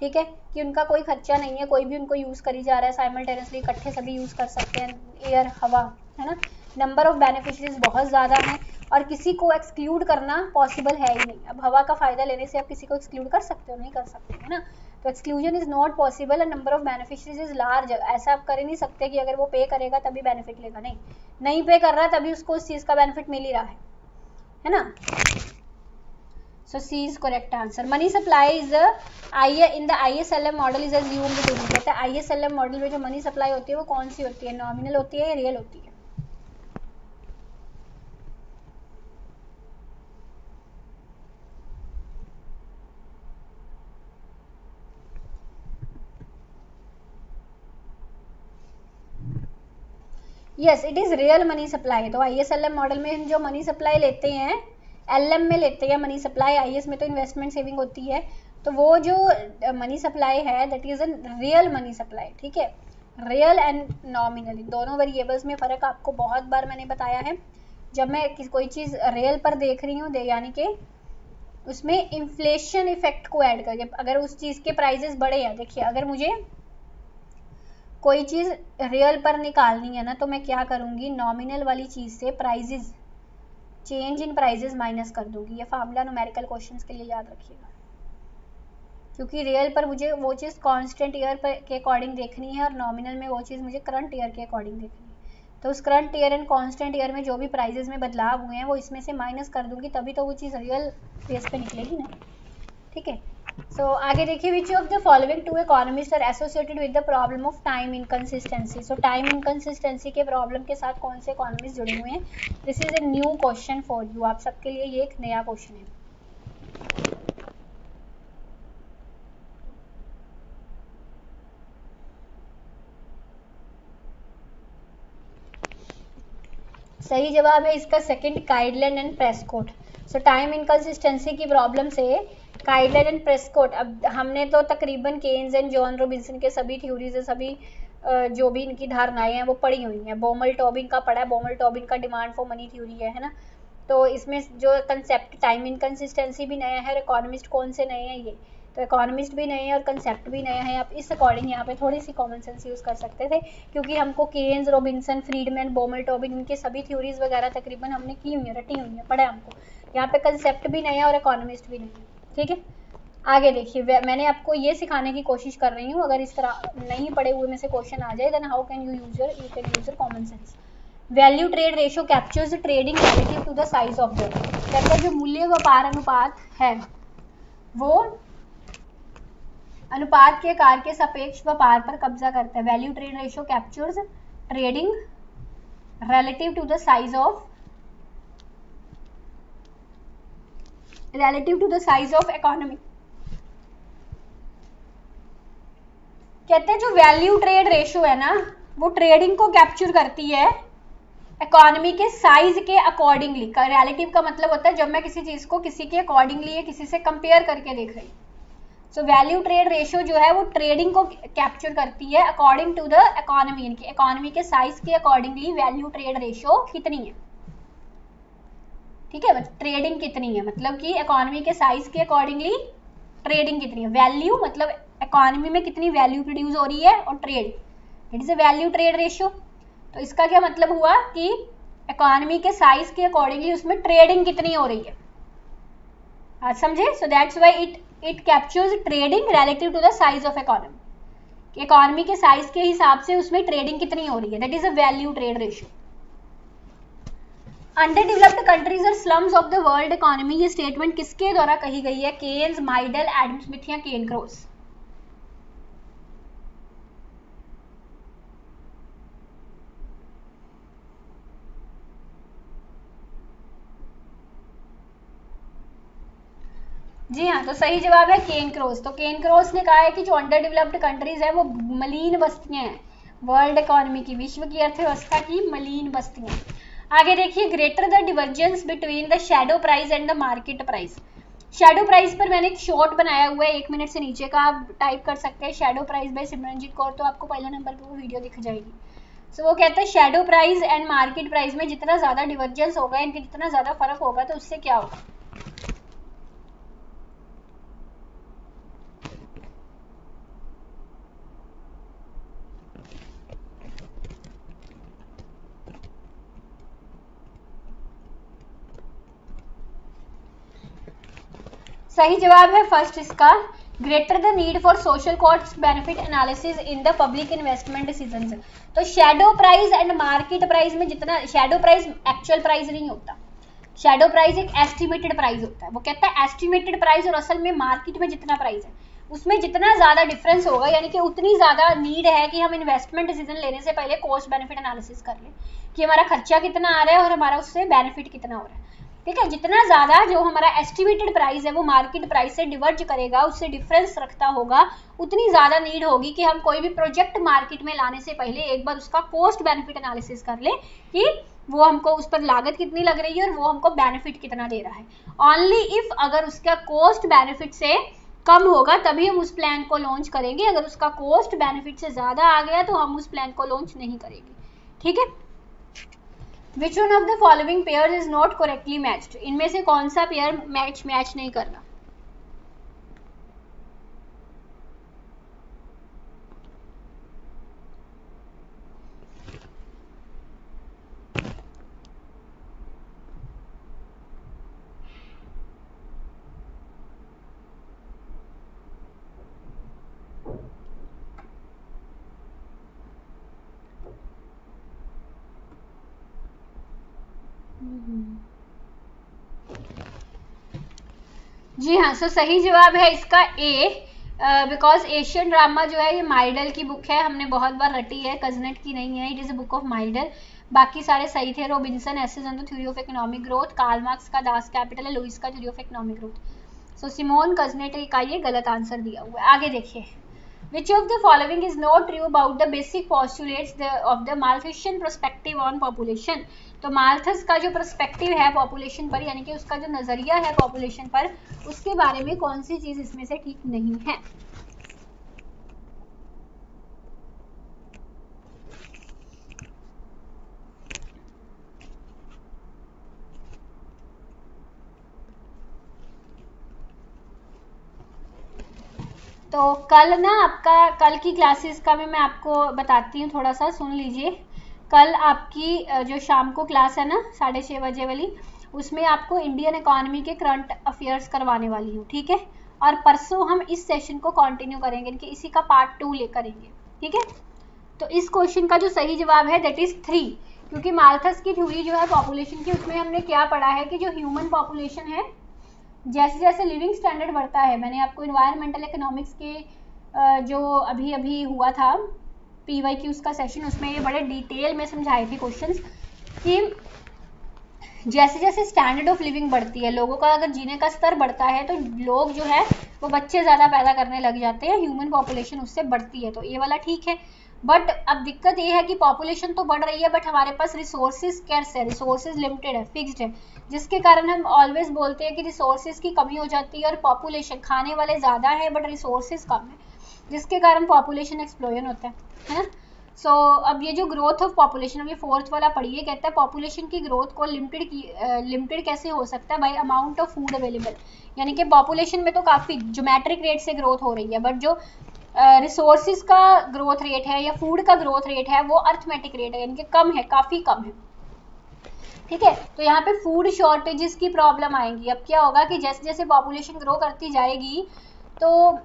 ठीक है, कि उनका कोई खर्चा नहीं है, कोई भी उनको यूज़ करी जा रहा है, साइमल्टेनियसली इकट्ठे सभी यूज़ कर सकते हैं, एयर हवा, है ना। नंबर ऑफ बेनिफिशरीज बहुत ज़्यादा हैं और किसी को एक्सक्लूड करना पॉसिबल है ही नहीं। अब हवा का फ़ायदा लेने से आप किसी को एक्सक्लूड कर सकते हो? नहीं कर सकते, है ना। तो exclusion is not possible and number of beneficiaries is large. ऐसा आप कर ही नहीं सकते कि अगर वो पे करेगा तभी बेनिफिट लेगा, नहीं पे कर रहा तभी उसको उस चीज़ का बेनिफिट मिल ही रहा है ना। So C is correct answer. Money supply is in the ISLM model is assumed to be, कहते हैं ISLM मॉडल में जो मनी सप्लाई होती है वो कौन सी होती है, नॉमिनल होती है या रियल होती है? Yes it is real money supply. तो ISLM मॉडल में जो मनी सप्लाई लेते हैं, LM में लेते हैं मनी सप्लाई, IS में तो इन्वेस्टमेंट सेविंग होती है, तो वो जो मनी सप्लाई है that is an real money supply, ठीक है। रियल एंड नॉमिनल दोनों वेरिएबल्स में फ़र्क आपको बहुत बार मैंने बताया है। जब मैं कोई चीज़ रियल पर देख रही हूँ, यानी कि उसमें इन्फ्लेशन इफेक्ट को ऐड करके, अगर उस चीज़ के प्राइजेस बढ़े हैं, देखिए अगर मुझे कोई चीज़ रियल पर निकालनी है ना, तो मैं क्या करूँगी, नॉमिनल वाली चीज़ से prices, change in prices minus कर दूंगी। ये फार्मूला न्यूमेरिकल क्वेश्चंस के लिए याद रखिएगा, क्योंकि रियल पर मुझे वो चीज़ कांस्टेंट ईयर पर के अकॉर्डिंग देखनी है और नॉमिनल में वो चीज़ मुझे करंट ईयर के अकॉर्डिंग देखनी है। तो उस current year and constant year में जो भी प्राइजेस में बदलाव हुए हैं वो इसमें से माइनस कर दूंगी, तभी तो वो चीज़ रियल बेस पे निकलेगी ना, ठीक है। सो आगे देखिए, which of the following two economist are associated with the problem of time inconsistency. So time inconsistency के प्रॉब्लम के साथ कौन से इकोनॉमिस्ट जुड़े हुए हैं? This is a new question for you, आप सबके लिए ये एक नया क्वेश्चन है। सही जवाब है इसका second, Kydland and Prescott. So time inconsistency की प्रॉब्लम से काइडलैंड एंड प्रेस्कॉट, अब हमने तो तकरीबन केन्स एंड जॉन रॉबिन्सन के सभी थ्योरीज, सभी जो भी इनकी धारणाएं हैं वो पढ़ी हुई हैं। बोमल टॉबिन का पढ़ा है, बोमल टॉबिन का डिमांड फॉर मनी थ्योरी है ना। तो इसमें जो कंसेप्ट टाइम इनकंसिस्टेंसी भी नया है और इकोनॉमिस्ट कौन से नए हैं, ये तो इकोनॉमिस्ट भी नए हैं और कंसेप्ट भी नया है। आप इस अकॉर्डिंग यहाँ पे थोड़ी सी कॉमन सेंस यूज़ कर सकते थे, क्योंकि हमको केन्स, रॉबिन्सन, फ्रीडमैन, बोमल टॉबिन, इनके सभी थ्योरीज वगैरह तकरीबन हमने की हुई है, रटी हुई है, पढ़ा है हमको। यहाँ पे कंसेप्ट भी नया और इकोनॉमिस्ट भी नया, ठीक है। आगे देखिए, मैंने आपको ये सिखाने की कोशिश कर रही हूँ, अगर इस तरह नहीं पढ़े हुए में से क्वेश्चन आ जाए, then how can you can use your common sense. Value trade ratio captures trading relative to the size of the, कहते हैं जो मूल्य व्यापार अनुपात है वो अनुपात के आकार के सापेक्ष व्यापार पर कब्जा करता है। Value trade ratio captures trading relative to the size of relative to the size of economy। कहते हैं जो वैल्यू ट्रेड रेशियो है ना वो ट्रेडिंग को कैप्चर करती है इकोनॉमी के साइज के अकॉर्डिंगली। रिलेटिव का मतलब होता है जब मैं किसी चीज को किसी के अकॉर्डिंगली या किसी से कंपेयर करके देख रही हूँ। सो वैल्यू ट्रेड रेशियो जो है वो ट्रेडिंग को कैप्चर करती है अकॉर्डिंग टू द इकोनॉमी, यानी कि इकोनॉमी के साइज के अकॉर्डिंगली वैल्यू ट्रेड रेशियो कितनी है। ठीक है, ट्रेडिंग कितनी है मतलब कि इकोनॉमी के साइज के अकॉर्डिंगली ट्रेडिंग कितनी है। वैल्यू मतलब इकोनॉमी में कितनी वैल्यू प्रोड्यूस हो रही है और trade, it is a value trade ratio. तो इसका क्या मतलब हुआ कि इकोनॉमी के साइज के अकॉर्डिंगली उसमें ट्रेडिंग कितनी हो रही है। आज समझे? So that's why it captures trading relative to the size of economy. Economy के साइज के हिसाब से उसमें ट्रेडिंग कितनी हो रही है, that is a value trade ratio. Under developed countries और slums of the world economy, ये स्टेटमेंट किसके द्वारा कही गई है? केन्स, माइडल, एडम स्मिथ या केन क्रॉस। जी हाँ, तो सही जवाब है केन क्रॉस। तो केन क्रॉस ने कहा है कि जो अंडर डेवलप्ड कंट्रीज है वो मलिन बस्तियां हैं वर्ल्ड इकोनॉमी की, विश्व की अर्थव्यवस्था की मलिन बस्तियां। आगे देखिए, greater the divergence between the shadow price and the market price. Shadow price पर मैंने एक शॉर्ट बनाया हुआ है 1 मिनट से नीचे का, आप टाइप कर सकते हैं shadow price by Simranjeet Kaur, तो आपको पहले नंबर पर वो वीडियो दिख जाएगी। सो वो कहता है shadow price and market price में जितना ज्यादा डिवर्जेंस होगा, इनके जितना ज्यादा फर्क होगा तो उससे क्या होगा। सही जवाब है फर्स्ट इसका, greater the need for social cost benefit analysis in the public investment decisions. तो shadow price and market price में जितना, शैडो प्राइस एक्चुअल प्राइस नहीं होता, शैडो प्राइस एक एस्टिमेटेड प्राइस होता है। वो कहता है एस्टिमेटेड प्राइस और असल में मार्केट में जितना प्राइस है उसमें जितना ज्यादा डिफरेंस होगा, यानी कि उतनी ज्यादा नीड है कि हम इन्वेस्टमेंट डिसीजन लेने से पहले कॉस्ट बेनिफिट एनालिसिस कर लें कि हमारा खर्चा कितना आ रहा है और हमारा उससे बेनिफिट कितना हो रहा है। ठीक है, जितना ज्यादा जो हमारा एस्टिमेटेड प्राइस है वो मार्केट प्राइस से डिवर्ज करेगा, उससे डिफरेंस रखता होगा, उतनी ज्यादा नीड होगी कि हम कोई भी प्रोजेक्ट मार्केट में लाने से पहले एक बार उसका कॉस्ट बेनिफिट एनालिसिस कर ले कि वो हमको उस पर लागत कितनी लग रही है और वो हमको बेनिफिट कितना दे रहा है। ओनली इफ अगर उसका कॉस्ट बेनिफिट से कम होगा तभी हम उस प्लान को लॉन्च करेंगे, अगर उसका कॉस्ट बेनिफिट से ज्यादा आ गया तो हम उस प्लान को लॉन्च नहीं करेंगे। ठीक है, Which one of the following pairs is not correctly matched? इनमें से कौन सा पेयर मैच नहीं कर रहा। जी हाँ, सो सही जवाब है इसका ए, बिकॉज एशियन ड्रामा जो है ये माइडल की बुक है, हमने बहुत बार रटी है, कजनेट की नहीं है, it is a book of Myrdal. बाकी सारे सही थे, Robinson essays on the theory of economic growth, Karl Marx का दास कैपिटल है, लुइस का theory of economic growth. So Simon Kuznets का ये गलत आंसर दिया हुआ है। आगे देखिए, Which of the following is not true about the basic postulates of the Malthusian perspective on population? तो माल्थस का जो पर्सपेक्टिव है पॉपुलेशन पर, यानी कि उसका जो नजरिया है पॉपुलेशन पर, उसके बारे में कौन सी चीज इसमें से ठीक नहीं है। तो कल ना आपका, कल की क्लासेस का भी मैं आपको बताती हूँ, थोड़ा सा सुन लीजिए। कल आपकी जो शाम को क्लास है ना 6:30 बजे वाली, उसमें आपको इंडियन इकोनॉमी के करंट अफेयर्स करवाने वाली हूँ। ठीक है, और परसों हम इस सेशन को कंटिन्यू करेंगे, कि इसी का पार्ट 2 ले करेंगे। ठीक है, तो इस क्वेश्चन का जो सही जवाब है दैट इज 3, क्योंकि माल्थस की थ्योरी जो है पॉपुलेशन की, उसमें हमने क्या पढ़ा है कि जो ह्यूमन पॉपुलेशन है, जैसे जैसे लिविंग स्टैंडर्ड बढ़ता है, मैंने आपको इन्वायरमेंटल इकोनॉमिक्स के जो अभी हुआ था PYQ का सेशन, उसमें ये बड़े डिटेल में समझाए थे क्वेश्चंस कि जैसे जैसे स्टैंडर्ड ऑफ लिविंग बढ़ती है, लोगों का अगर जीने का स्तर बढ़ता है तो लोग जो है वो बच्चे ज़्यादा पैदा करने लग जाते हैं, ह्यूमन पॉपुलेशन उससे बढ़ती है, तो ये वाला ठीक है। बट अब दिक्कत ये है कि पॉपुलेशन तो बढ़ रही है बट हमारे पास रिसोर्सेज स्कैर्स है, रिसोर्सेज लिमिटेड है, फिक्स्ड है, जिसके कारण हम ऑलवेज बोलते हैं कि रिसोर्सेज की कमी हो जाती है और पॉपुलेशन, खाने वाले ज़्यादा है बट रिसोर्सेज कम है, जिसके कारण पॉपुलेशन एक्सप्लोजन होता है ना। सो अब ये जो ग्रोथ ऑफ पॉपुलेशन, अब ये फोर्थ वाला पढ़िए, कहता है पॉपुलेशन की ग्रोथ को लिमिटेड कैसे हो सकता है, bye amount of food available, यानी कि पॉपुलेशन में तो काफ़ी ज्योमेट्रिक रेट से ग्रोथ हो रही है बट जो रिसोर्सेज का ग्रोथ रेट है या फूड का ग्रोथ रेट है वो अर्थमेटिक रेट है, यानी कि कम है, काफ़ी कम है, ठीक है। तो यहाँ पे फूड शॉर्टेजेस की प्रॉब्लम आएंगी। अब क्या होगा कि जैसे जैसे पॉपुलेशन ग्रो करती जाएगी तो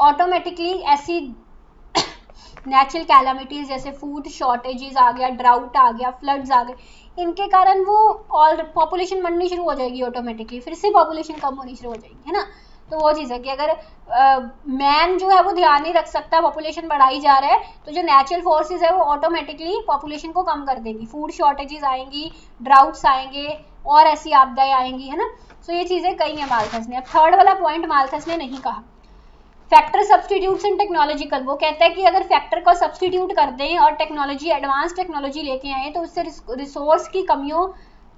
ऑटोमेटिकली ऐसी नेचुरल कैलामिटीज जैसे फूड शॉर्टेजेस आ गया, ड्राउट आ गया, फ्लड्स आ गए, इनके कारण वो और पॉपुलेशन बढ़नी शुरू हो जाएगी ऑटोमेटिकली, फिर से पॉपुलेशन कम होनी शुरू हो जाएगी, है ना। तो वो चीज़ है कि अगर मैन जो है वो ध्यान नहीं रख सकता, पॉपुलेशन बढ़ाई जा रहा है, तो जो नेचुरल फोर्सेस है वो ऑटोमेटिकली पॉपुलेशन को कम कर देगी, फूड शॉर्टेजेस आएंगी, ड्राउट्स आएंगे और ऐसी आपदाएं आएंगी, है ना। सो ये चीज़ें कही हैं माल्थस ने। अब थर्ड वाला पॉइंट माल्थस ने नहीं कहा, फैक्टर सब्सटीट्यूट्स इन टेक्नोलॉजिकल, वो कहता है कि अगर फैक्टर को सब्सटीट्यूट कर दें और टेक्नोलॉजी, एडवांस टेक्नोलॉजी लेके आए तो उससे रिसोर्स की कमियों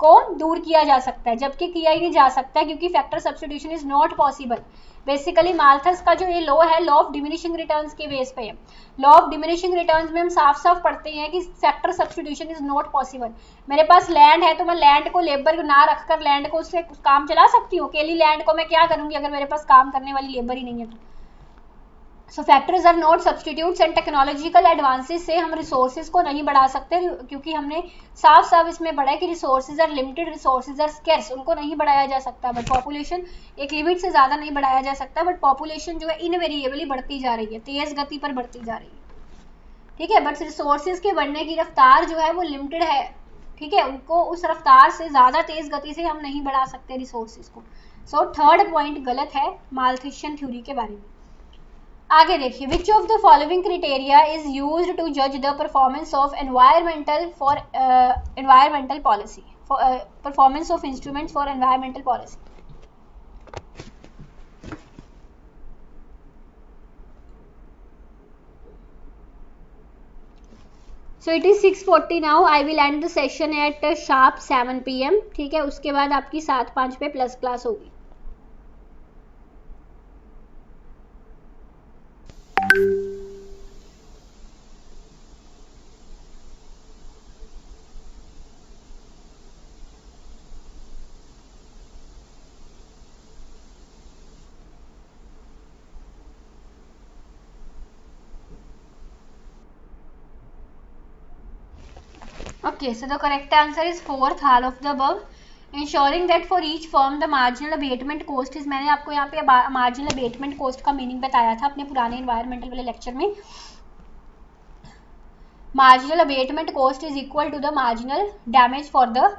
को दूर किया जा सकता है, जबकि किया ही नहीं जा सकता क्योंकि factor substitution is not possible. Basically Malthus का जो ये लॉ है, लॉ ऑफ डिमिनिशिंग रिटर्न्स के बेस पे है। लॉ ऑफ डिमिनिशिंग रिटर्न्स में हम साफ साफ पढ़ते हैं कि factor substitution is not possible. मेरे पास लैंड है तो मैं लैंड को लेबर ना रखकर लैंड को उससे काम चला सकती हूँ, अकेली लैंड को मैं क्या करूंगी अगर मेरे पास काम करने वाली लेबर ही नहीं है तो। So factors are not substitutes and technological advances से हम रिसोर्सेज को नहीं बढ़ा सकते, क्योंकि हमने साफ साफ इसमें पढ़ा है कि resources are limited, resources are scarce, उनको नहीं बढ़ाया जा सकता। बट पॉपुलेशन एक लिमिट से ज़्यादा नहीं बढ़ाया जा सकता, बट पॉपुलेशन जो है इनवेरिएबली बढ़ती जा रही है, तेज़ गति पर बढ़ती जा रही है, ठीक है। बट रिसोर्सेज के बढ़ने की रफ्तार जो है वो लिमिटेड है, ठीक है, उनको उस रफ्तार से ज़्यादा तेज़ गति से हम नहीं बढ़ा सकते रिसोर्सेज को। सो थर्ड पॉइंट गलत है माल्थसियन थ्योरी के बारे में। आगे देखिए, which of the following criteria is used to जज the performance of environmental policy, performance of instruments for environmental policy. So it is 6:40 now, I will end the session at sharp 7 PM, ठीक है। उसके बाद आपकी 7:05 पे plus class होगी। Okay, so the correct answer is fourth, all of the above. Ensuring that for each firm the marginal abatement cost is, मैंने आपको यहाँ पे marginal abatement cost का मीनिंग बताया था अपने पुराने environmental वाले लेक्चर में। marginal abatement cost is equal to the marginal damage for the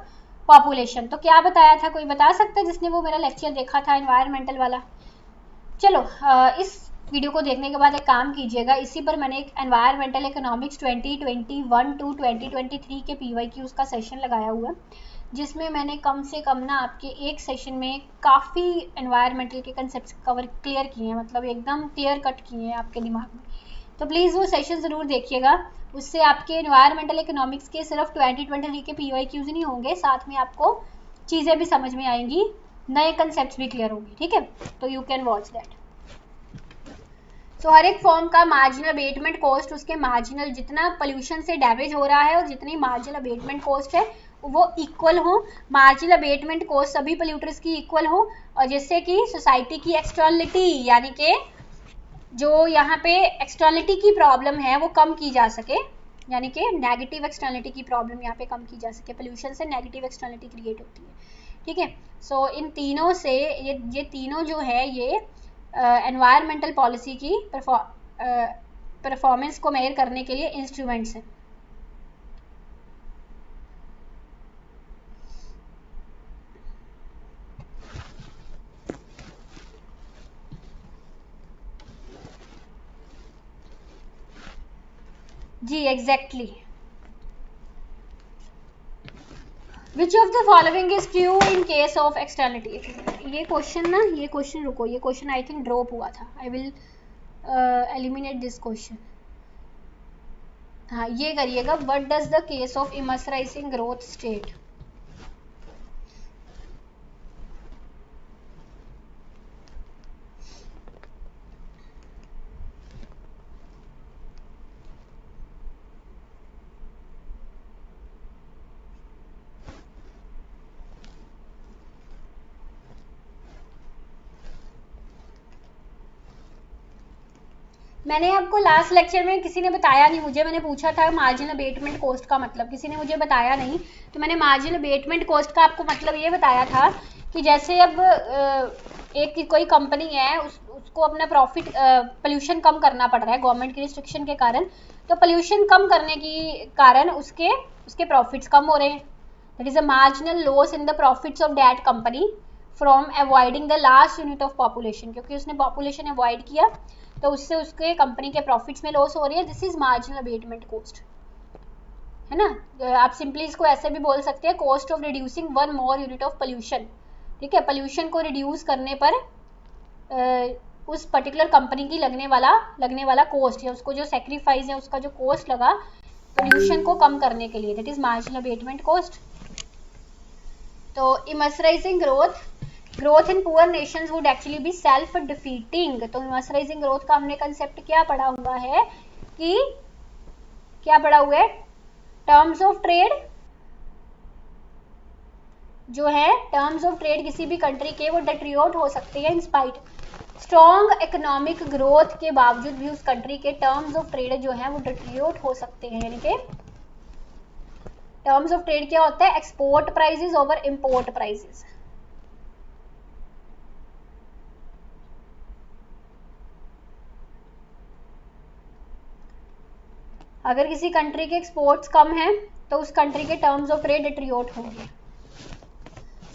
population। तो क्या बताया था, कोई बता सकता है जिसने वो मेरा लेक्चर देखा था environmental वाला? चलो इस वीडियो को देखने के बाद एक काम कीजिएगा, इसी पर मैंने एक एनवायरमेंटल इकोनॉमिक्स 2021 टू 2023 के PYQs का सेशन लगाया हुआ है, जिसमें मैंने कम से कम ना आपके एक सेशन में काफ़ी एनवायरमेंटल के कंसेप्ट क्लियर किए हैं, मतलब एकदम क्लियर कट किए हैं आपके दिमाग में। तो प्लीज़ वो सेशन ज़रूर देखिएगा, उससे आपके एनवायरमेंटल इकोनॉमिक्स के सिर्फ 2023 के PYQs नहीं होंगे, साथ में आपको चीज़ें भी समझ में आएंगी, नए कंसेप्ट भी क्लियर होंगे, ठीक है। तो यू कैन वॉच दैट। तो हर एक फॉर्म का मार्जिनल अबेटमेंट कॉस्ट, उसके मार्जिनल जितना पोल्यूशन से डैमेज हो रहा है और जितनी मार्जिनल अबेटमेंट कॉस्ट है वो इक्वल हो। मार्जिनल अबेटमेंट कॉस्ट सभी पोल्यूटर्स की इक्वल हो, और जिससे कि सोसाइटी की एक्सटर्नलिटी, यानी कि जो यहाँ पे एक्सटर्नलिटी की प्रॉब्लम है वो कम की जा सके, यानी कि नेगेटिव एक्सटर्नलिटी की प्रॉब्लम यहाँ पे कम की जा सके। पोल्यूशन से नेगेटिव एक्सटर्नलिटी क्रिएट होती है, ठीक है। सो इन तीनों से ये तीनों जो है ये एनवायरमेंटल पॉलिसी की परफॉर्मेंस को मेजर करने के लिए इंस्ट्रूमेंट्स हैं। जी exactly which of the following is true in case of externality. ये क्वेश्चन ना, ये क्वेश्चन रुको, ये क्वेश्चन आई थिंक ड्रॉप हुआ था। I will eliminate this question. हाँ, ये करिएगा, what does the case of immiserizing growth state. मैंने आपको लास्ट लेक्चर में किसी ने बताया नहीं मुझे, मैंने पूछा था मार्जिनल अबेटमेंट कॉस्ट का मतलब, किसी ने मुझे बताया नहीं, तो मैंने मार्जिनल अबेटमेंट कॉस्ट का आपको मतलब ये बताया था कि जैसे अब एक कोई कंपनी है, उसको अपना प्रॉफिट, पोल्यूशन कम करना पड़ रहा है गवर्नमेंट की रिस्ट्रिक्शन के कारण, तो पोल्यूशन कम करने के कारण उसके प्रॉफिट्स कम हो रहे हैं। That is a marginal loss in the profits of that company from avoiding the last unit of population, क्योंकि उसने पॉपुलेशन अवॉइड किया तो उससे उसके कंपनी के प्रॉफिट्स में लॉस हो रही है। This is marginal abatement cost, है ना। आप सिंपली इसको ऐसे भी बोल सकते हैं, cost of reducing one more unit of pollution. ठीक है, पोल्यूशन को रिड्यूस करने पर उस पर्टिकुलर कंपनी की लगने वाला कॉस्ट, या उसको जो सेक्रीफाइस है उसका जो कॉस्ट लगा पोल्यूशन को कम करने के लिए, that is marginal abatement cost. तो immiserizing growth in poor nations would actually be self defeating. तो इमर्सराइजिंग ग्रोथ का हमने कंसेप्ट क्या पढ़ा हुआ है कि क्या पढ़ा हुआ है, टर्म्स ऑफ ट्रेड जो है, टर्म्स ऑफ ट्रेड किसी भी कंट्री के वो डिटेरियोरेट हो सकते हैं in spite strong economic growth के बावजूद भी उस कंट्री के टर्म्स ऑफ ट्रेड जो है वो डिटेरियोरेट हो सकते हैं। यानी कि टर्म्स ऑफ ट्रेड क्या होता है, export prices over import prices. अगर किसी कंट्री के एक्सपोर्ट्स कम हैं तो उस कंट्री के टर्म्स ऑफ ट्रेड डिटेरियोरेट होंगे।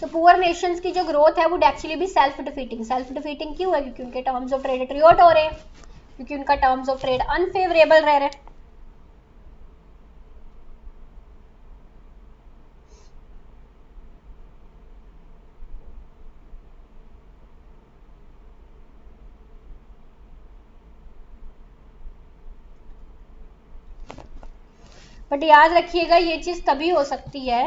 तो पुअर नेशंस की जो ग्रोथ है वो एक्चुअली भी सेल्फ डिफीटिंग क्यों है, क्योंकि उनके टर्म्स ऑफ ट्रेड डिटेरियोरेट हो रहे हैं, क्योंकि उनका टर्म्स ऑफ ट्रेड अनफेवरेबल रह रहे हैं। बट याद रखिएगा ये चीज तभी हो सकती है,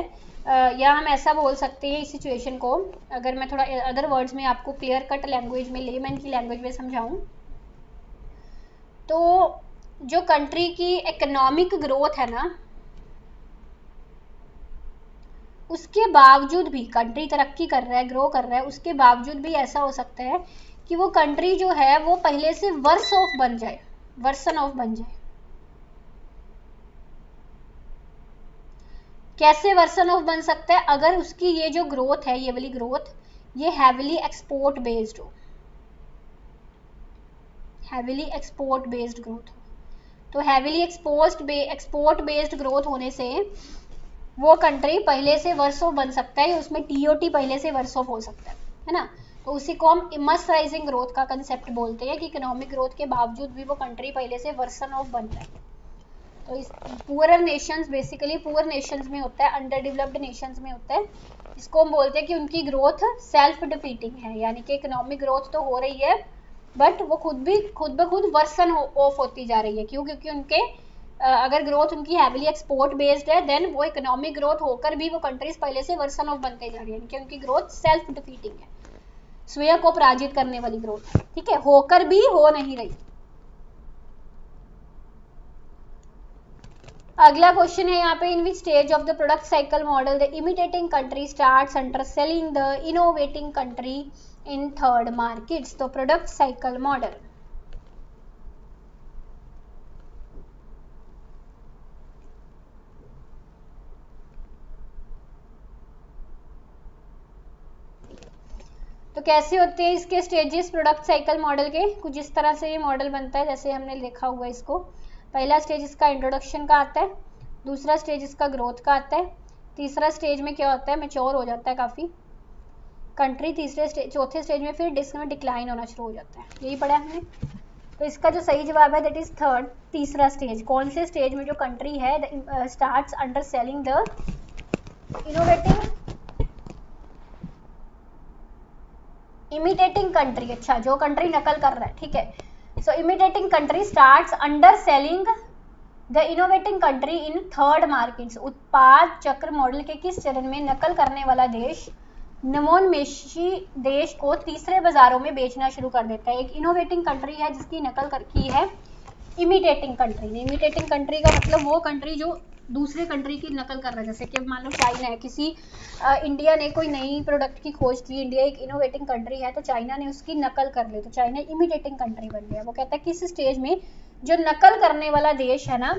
या हम ऐसा बोल सकते हैं इस सिचुएशन को, अगर मैं थोड़ा अदर वर्ड्स में आपको क्लियर कट लैंग्वेज में, लेमैन की लैंग्वेज में समझाऊं, तो जो कंट्री की इकोनॉमिक ग्रोथ है ना, उसके बावजूद भी कंट्री तरक्की कर रहा है, ग्रो कर रहा है, उसके बावजूद भी ऐसा हो सकता है कि वो कंट्री जो है वो पहले से वर्सन ऑफ बन जाए। कैसे वर्सन ऑफ बन सकता है, अगर उसकी ये जो ग्रोथ है, ये वाली ग्रोथ, ये हैविली एक्सपोर्ट बेस्ड हो, हैविली एक्सपोर्ट बेस्ड ग्रोथ हो। तो हैविली एक्सपोर्ट बेस्ड ग्रोथ होने से वो कंट्री पहले से वर्स ऑफ बन सकता है, उसमें टीओटी पहले से वर्स ऑफ हो सकता है ना। तो उसी को हम इमर्सराइजिंग ग्रोथ का कंसेप्ट बोलते हैं कि इकोनॉमिक ग्रोथ के बावजूद भी वो कंट्री पहले से वर्सन ऑफ बन रहा है। तो इस poor Nations, basically poor Nations में होता है, अंडर डेवलप्ड नेशंस में होता है, इसको हम बोलते हैं कि उनकी ग्रोथ सेल्फ डिफीटिंग है, यानी कि इकोनॉमिक ग्रोथ तो हो रही है बट वो खुद ब खुद वर्सन ऑफ होती जा रही है। क्यों? क्योंकि उनके अगर ग्रोथ उनकी हैविली एक्सपोर्ट बेस्ड है, देन वो इकोनॉमिक ग्रोथ होकर भी वो कंट्रीज पहले से वर्सन ऑफ बनते जा रही है, क्योंकि उनकी ग्रोथ सेल्फ डिफीटिंग है, स्वयं को पराजित करने वाली ग्रोथ है। ठीक है, होकर भी हो नहीं रही। अगला क्वेश्चन है यहाँ पे, in which stage of the product cycle model the imitating country starts underselling the innovating country in third markets. तो प्रोडक्ट साइकिल मॉडल, तो कैसे होते हैं इसके स्टेजेस प्रोडक्ट साइकिल मॉडल के, कुछ इस तरह से ये मॉडल बनता है जैसे हमने लिखा हुआ है इसको। पहला स्टेज इसका इंट्रोडक्शन का आता है, दूसरा स्टेज इसका ग्रोथ का आता है, तीसरा स्टेज में क्या होता है, मैच्योर हो जाता है काफ़ी कंट्री, चौथे स्टेज में फिर इसमें डिक्लाइन होना शुरू हो जाता है। यही पढ़ा हमने। तो इसका जो सही जवाब है दैट इज थर्ड, तीसरा स्टेज। कौन से स्टेज में जो कंट्री है starts under selling the imitating country, अच्छा जो कंट्री नकल कर रहा है, ठीक है। So imitating country starts under selling the innovating country in third markets. उत्पाद चक्र मॉडल के किस चरण में नकल करने वाला देश नवोन्मेषी देश को तीसरे बाजारों में बेचना शुरू कर देता है? एक इनोवेटिंग कंट्री है जिसकी नकल की है इमिटेटिंग कंट्री ने। इमिटेटिंग कंट्री का मतलब वो कंट्री जो दूसरे कंट्री की नकल कर रहा है, जैसे कि मान लो चाइना है, किसी इंडिया ने कोई नई प्रोडक्ट की खोज की, इंडिया एक इनोवेटिंग कंट्री है तो चाइना ने उसकी नकल कर ली, तो चाइना इमिटेटिंग कंट्री बन गया। वो कहता है किस स्टेज में जो नकल करने वाला देश है ना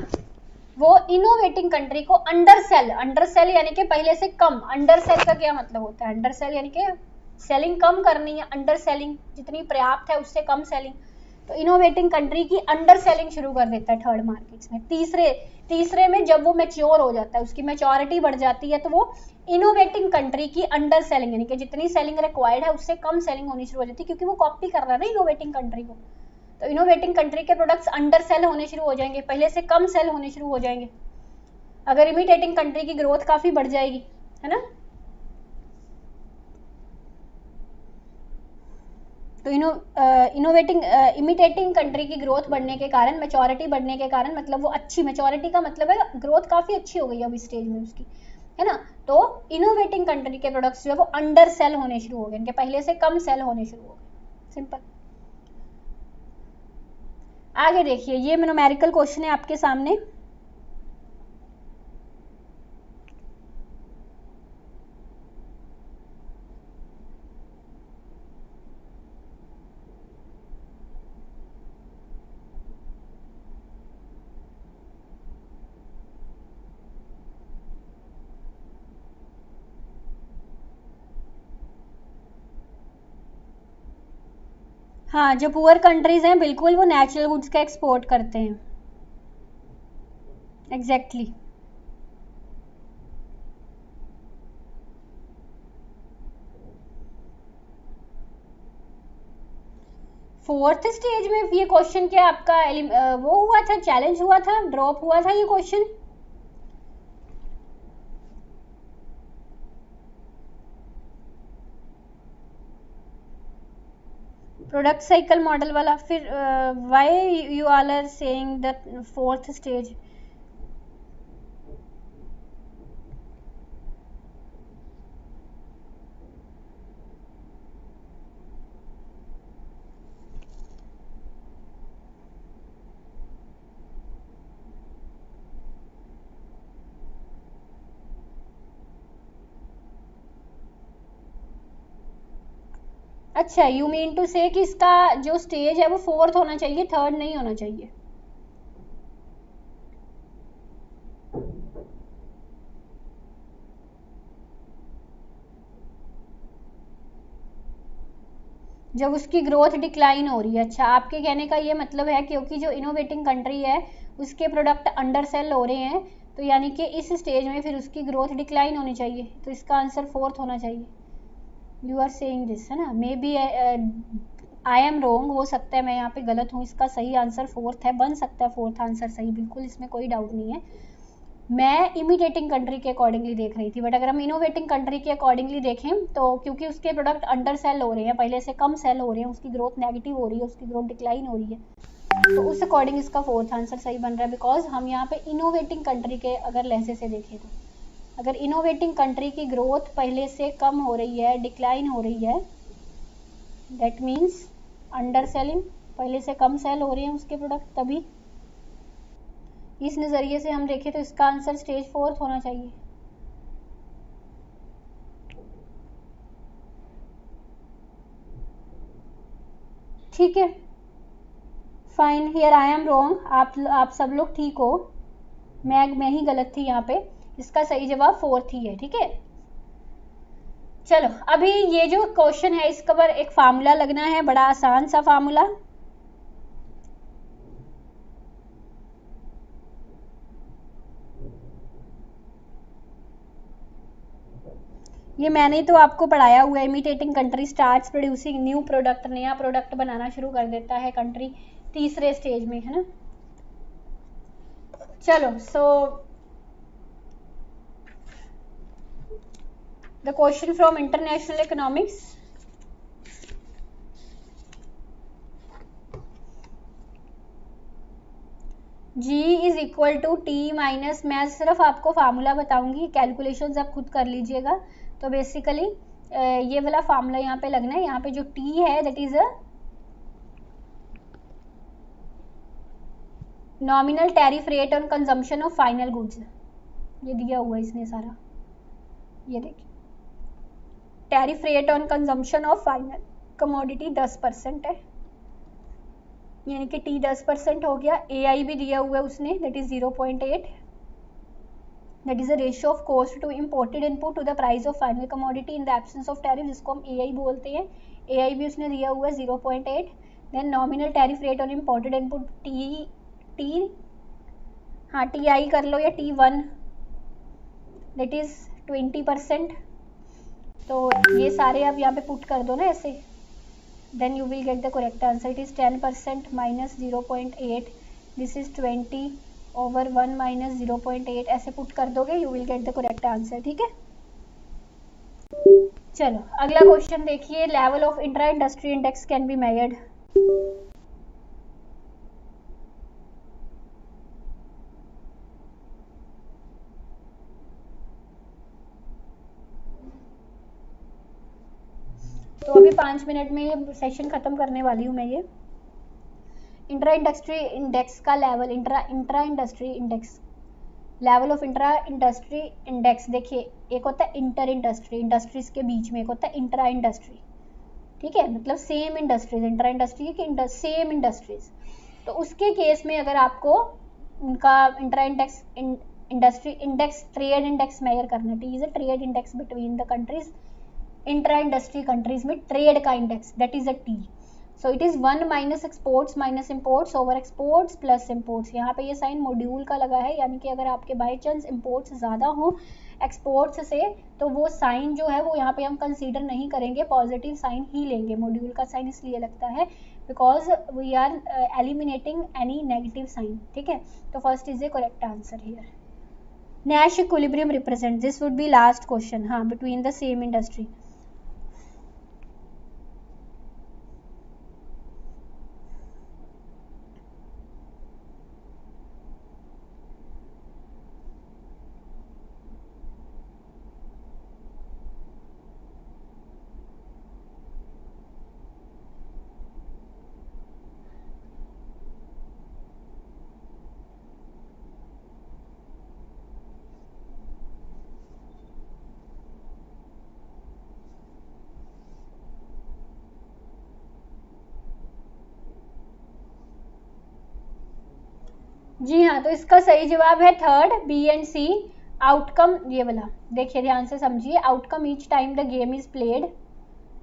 वो इनोवेटिंग कंट्री को अंडरसेल, अंडरसेल यानी कि पहले से कम, अंडरसेल का क्या मतलब होता है? अंडरसेल यानी कि सेलिंग कम करनी है, अंडरसेलिंग जितनी पर्याप्त है उससे कम सेलिंग, तो इनोवेटिंग कंट्री की अंडर सेलिंग शुरू कर देता है थर्ड मार्केट्स में। तीसरे में जब वो मैच्योर हो जाता है, उसकी मैच्योरिटी बढ़ जाती है, तो वो इनोवेटिंग कंट्री की अंडर सेलिंग यानी कि जितनी सेलिंग रिक्वायर्ड है उससे कम सेलिंग होनी शुरू हो जाती है, क्योंकि वो कॉपी कर रहा है ना इनोवेटिंग कंट्री को। तो इनोवेटिंग कंट्री के प्रोडक्ट्स अंडर सेल होने शुरू हो जाएंगे, पहले से कम सेल होने शुरू हो जाएंगे अगर इमिटेटिंग कंट्री की ग्रोथ काफी बढ़ जाएगी, है ना। तो इमिटेटिंग कंट्री की ग्रोथ बढ़ने के कारण, मैच्योरिटी बढ़ने के कारण, मतलब वो अच्छी मैच्योरिटी का मतलब है ग्रोथ काफी अच्छी हो गई अब इस स्टेज में उसकी, है ना। तो इनोवेटिंग कंट्री के प्रोडक्ट्स जो है वो अंडर सेल होने शुरू हो गए, इनके पहले से कम सेल होने शुरू हो गए, सिंपल। आगे देखिए, ये न्यूमेरिकल क्वेश्चन है आपके सामने। हाँ, जो पुअर कंट्रीज हैं बिल्कुल वो नेचुरल गुड्स का एक्सपोर्ट करते हैं, एग्जैक्टली exactly. फोर्थ स्टेज में ये क्वेश्चन क्या आपका वो हुआ था, चैलेंज हुआ था, ड्रॉप हुआ था ये क्वेश्चन? प्रोडक्ट साइकिल मॉडल वाला, फिर why you all are saying the fourth stage? अच्छा, यू मीन टू से कि इसका जो स्टेज है वो फोर्थ होना चाहिए, थर्ड नहीं होना चाहिए। जब उसकी ग्रोथ डिक्लाइन हो रही है, अच्छा आपके कहने का ये मतलब है क्योंकि जो इनोवेटिंग कंट्री है उसके प्रोडक्ट अंडर सेल हो रहे हैं, तो यानी कि इस स्टेज में फिर उसकी ग्रोथ डिक्लाइन होनी चाहिए, तो इसका आंसर फोर्थ होना चाहिए। यू आर सेइंग दिस, है ना। मे बी आई एम रोंग, हो सकता है मैं यहाँ पे गलत हूँ, इसका सही आंसर फोर्थ है, बन सकता है फोर्थ आंसर सही, बिल्कुल इसमें कोई डाउट नहीं है। मैं इमिटेटिंग कंट्री के अकॉर्डिंगली देख रही थी, बट अगर हम इनोवेटिंग कंट्री के अकॉर्डिंगली देखें तो क्योंकि उसके प्रोडक्ट अंडर सेल हो रहे हैं, पहले से कम सेल हो रहे हैं, उसकी ग्रोथ नेगेटिव हो रही है, उसकी ग्रोथ डिक्लाइन हो रही है, तो उस अकॉर्डिंग इसका फोर्थ आंसर सही बन रहा है। बिकॉज हम यहाँ पे इनोवेटिंग कंट्री के अगर लहजे से देखें तो अगर इनोवेटिंग कंट्री की ग्रोथ पहले से कम हो रही है, डिक्लाइन हो रही है, दैट मीन्स अंडर सेलिंग, पहले से कम सेल हो रहे हैं उसके प्रोडक्ट, तभी इस नज़रिए से हम देखें तो इसका आंसर स्टेज फोर्थ होना चाहिए। ठीक है, fine, here I am wrong, आप सब लोग ठीक हो, मैं ही गलत थी यहाँ पे, इसका सही जवाब फोर्थ ही है, ठीक है। चलो अभी ये जो क्वेश्चन है इसका पर एक फार्मूला लगना है, बड़ा आसान सा फार्मूला। ये मैंने तो आपको पढ़ाया हुआ है, imitating country starts producing new product, नया प्रोडक्ट बनाना शुरू कर देता है कंट्री तीसरे स्टेज में, है ना। चलो so the question from international economics, G is equal to T minus, मैं सिर्फ आपको फार्मूला बताऊंगी, कैलकुलेशंस आप खुद कर लीजिएगा। तो बेसिकली ये वाला फार्मूला यहाँ पे लगना है, यहाँ पे जो T है that is a nominal tariff rate on consumption of final goods, ये दिया हुआ है इसने सारा, ये देखिए tariff rate on consumption of final commodity 10% है, यानी कि T 10% हो गया। AI भी दिया हुआ है उसने that is 0.8, that is a ratio of cost to imported input to the price of final commodity in the absence of tariff, जिसको हम AI बोलते हैं। AI भी उसने दिया हुआ है 0.8। Then nominal tariff rate on imported input T हाँ TI कर लो या T1 दैट इज 20%। तो ये सारे आप यहाँ पे पुट कर दो ना ऐसे, then you will get the correct answer. It is 10% minus 0.8, this is 20 over 1 minus 0.8, ऐसे पुट कर दोगे you will get the correct answer. ठीक है, चलो अगला क्वेश्चन देखिए, level of intra industry index can be measured. तो अभी 5 मिनट में सेशन खत्म करने वाली हूँ मैं। ये इंट्रा इंडस्ट्री इंडेक्स का level, intra industry index, level of intra industry index, देखिए एक होता है इंटर इंडस्ट्री, इंडस्ट्रीज के बीच में, एक होता है इंट्रा इंडस्ट्री। ठीक है, मतलब सेम इंडस्ट्रीज, इंट्रा इंडस्ट्री की सेम इंडस्ट्रीज। तो उसके केस में अगर आपको उनका intra index industry index, trade index major करना, T is a trade index between the countries, intra industry countries में ट्रेड का index that is a T। So it is 1 minus exports minus imports over exports plus imports. यहाँ पे ये sign module का लगा है, यानी कि अगर आपके बाई चांस इम्पोर्ट्स ज़्यादा हो एक्सपोर्ट्स से, तो वो साइन जो है वो यहाँ पे हम कंसीडर नहीं करेंगे, पॉजिटिव साइन ही लेंगे। मॉड्यूल का साइन इसलिए लगता है because we are eliminating any negative sign. ठीक है, तो first is a correct answer here. Nash equilibrium represent, this would be last question, हाँ, between the same industry। जी हाँ, तो इसका सही जवाब है third, B and C. Outcome ये वाला देखिए, ध्यान से समझिए, outcome each time the game is played,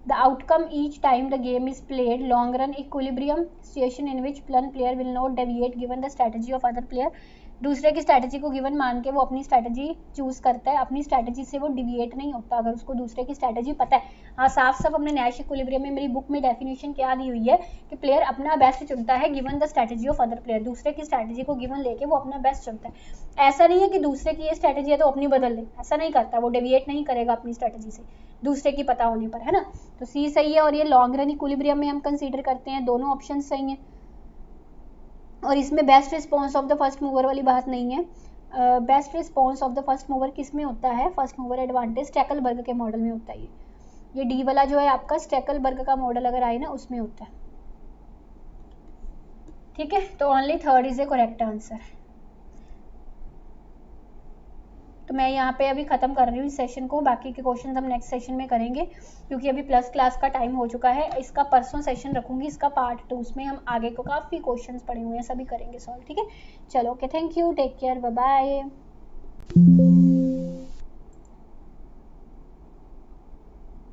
the outcome each time the game is played, long run equilibrium situation in which one player will not deviate given the strategy of other player. दूसरे की strategy को given मान के वो अपनी strategy choose करता है, अपनी स्ट्रैटेजी से वो डिविएट नहीं होता अगर उसको दूसरे की स्ट्रैटेजी पता है। हाँ, साफ साफ अपने नैश इक्विलिब्रियम में मेरी बुक में डेफिनेशन क्या दी हुई है कि प्लेयर अपना बेस्ट चुनता है given the strategy of other player, दूसरे की स्ट्रैटेजी को गिवन लेके वो अपना बेस्ट चुनता है। ऐसा नहीं है कि दूसरे की ये स्ट्रैटेजी है तो अपनी बदल ले, ऐसा नहीं करता, वो डेविएट नहीं करेगा अपनी स्ट्रैटेजी से दूसरे की पता होने पर, है ना। तो सी सही है, और ये लॉन्ग रन इक्विलिब्रियम में हम कंसीडर करते हैं, दोनों ऑप्शन सही हैं। और इसमें best response of the first mover वाली बात नहीं है। Best response of the first mover किस में होता है, फर्स्ट मूवर एडवांटेज स्टैकलबर्ग के मॉडल में होता है। ये डी वाला जो है आपका स्टैकलबर्ग का मॉडल अगर आए ना उसमें होता है। ठीक है, तो only third is a correct answer. तो मैं यहाँ पे अभी खत्म कर रही हूँ इस सेशन को, बाकी के क्वेश्चन हम नेक्स्ट सेशन में करेंगे क्योंकि अभी प्लस क्लास का टाइम हो चुका है। इसका परसों सेशन रखूंगी, इसका पार्ट 2, उसमें हम आगे को काफ़ी क्वेश्चंस पड़े हुए हैं, सभी करेंगे सॉल्व। ठीक है, चलो okay, thank you, take care, bye bye.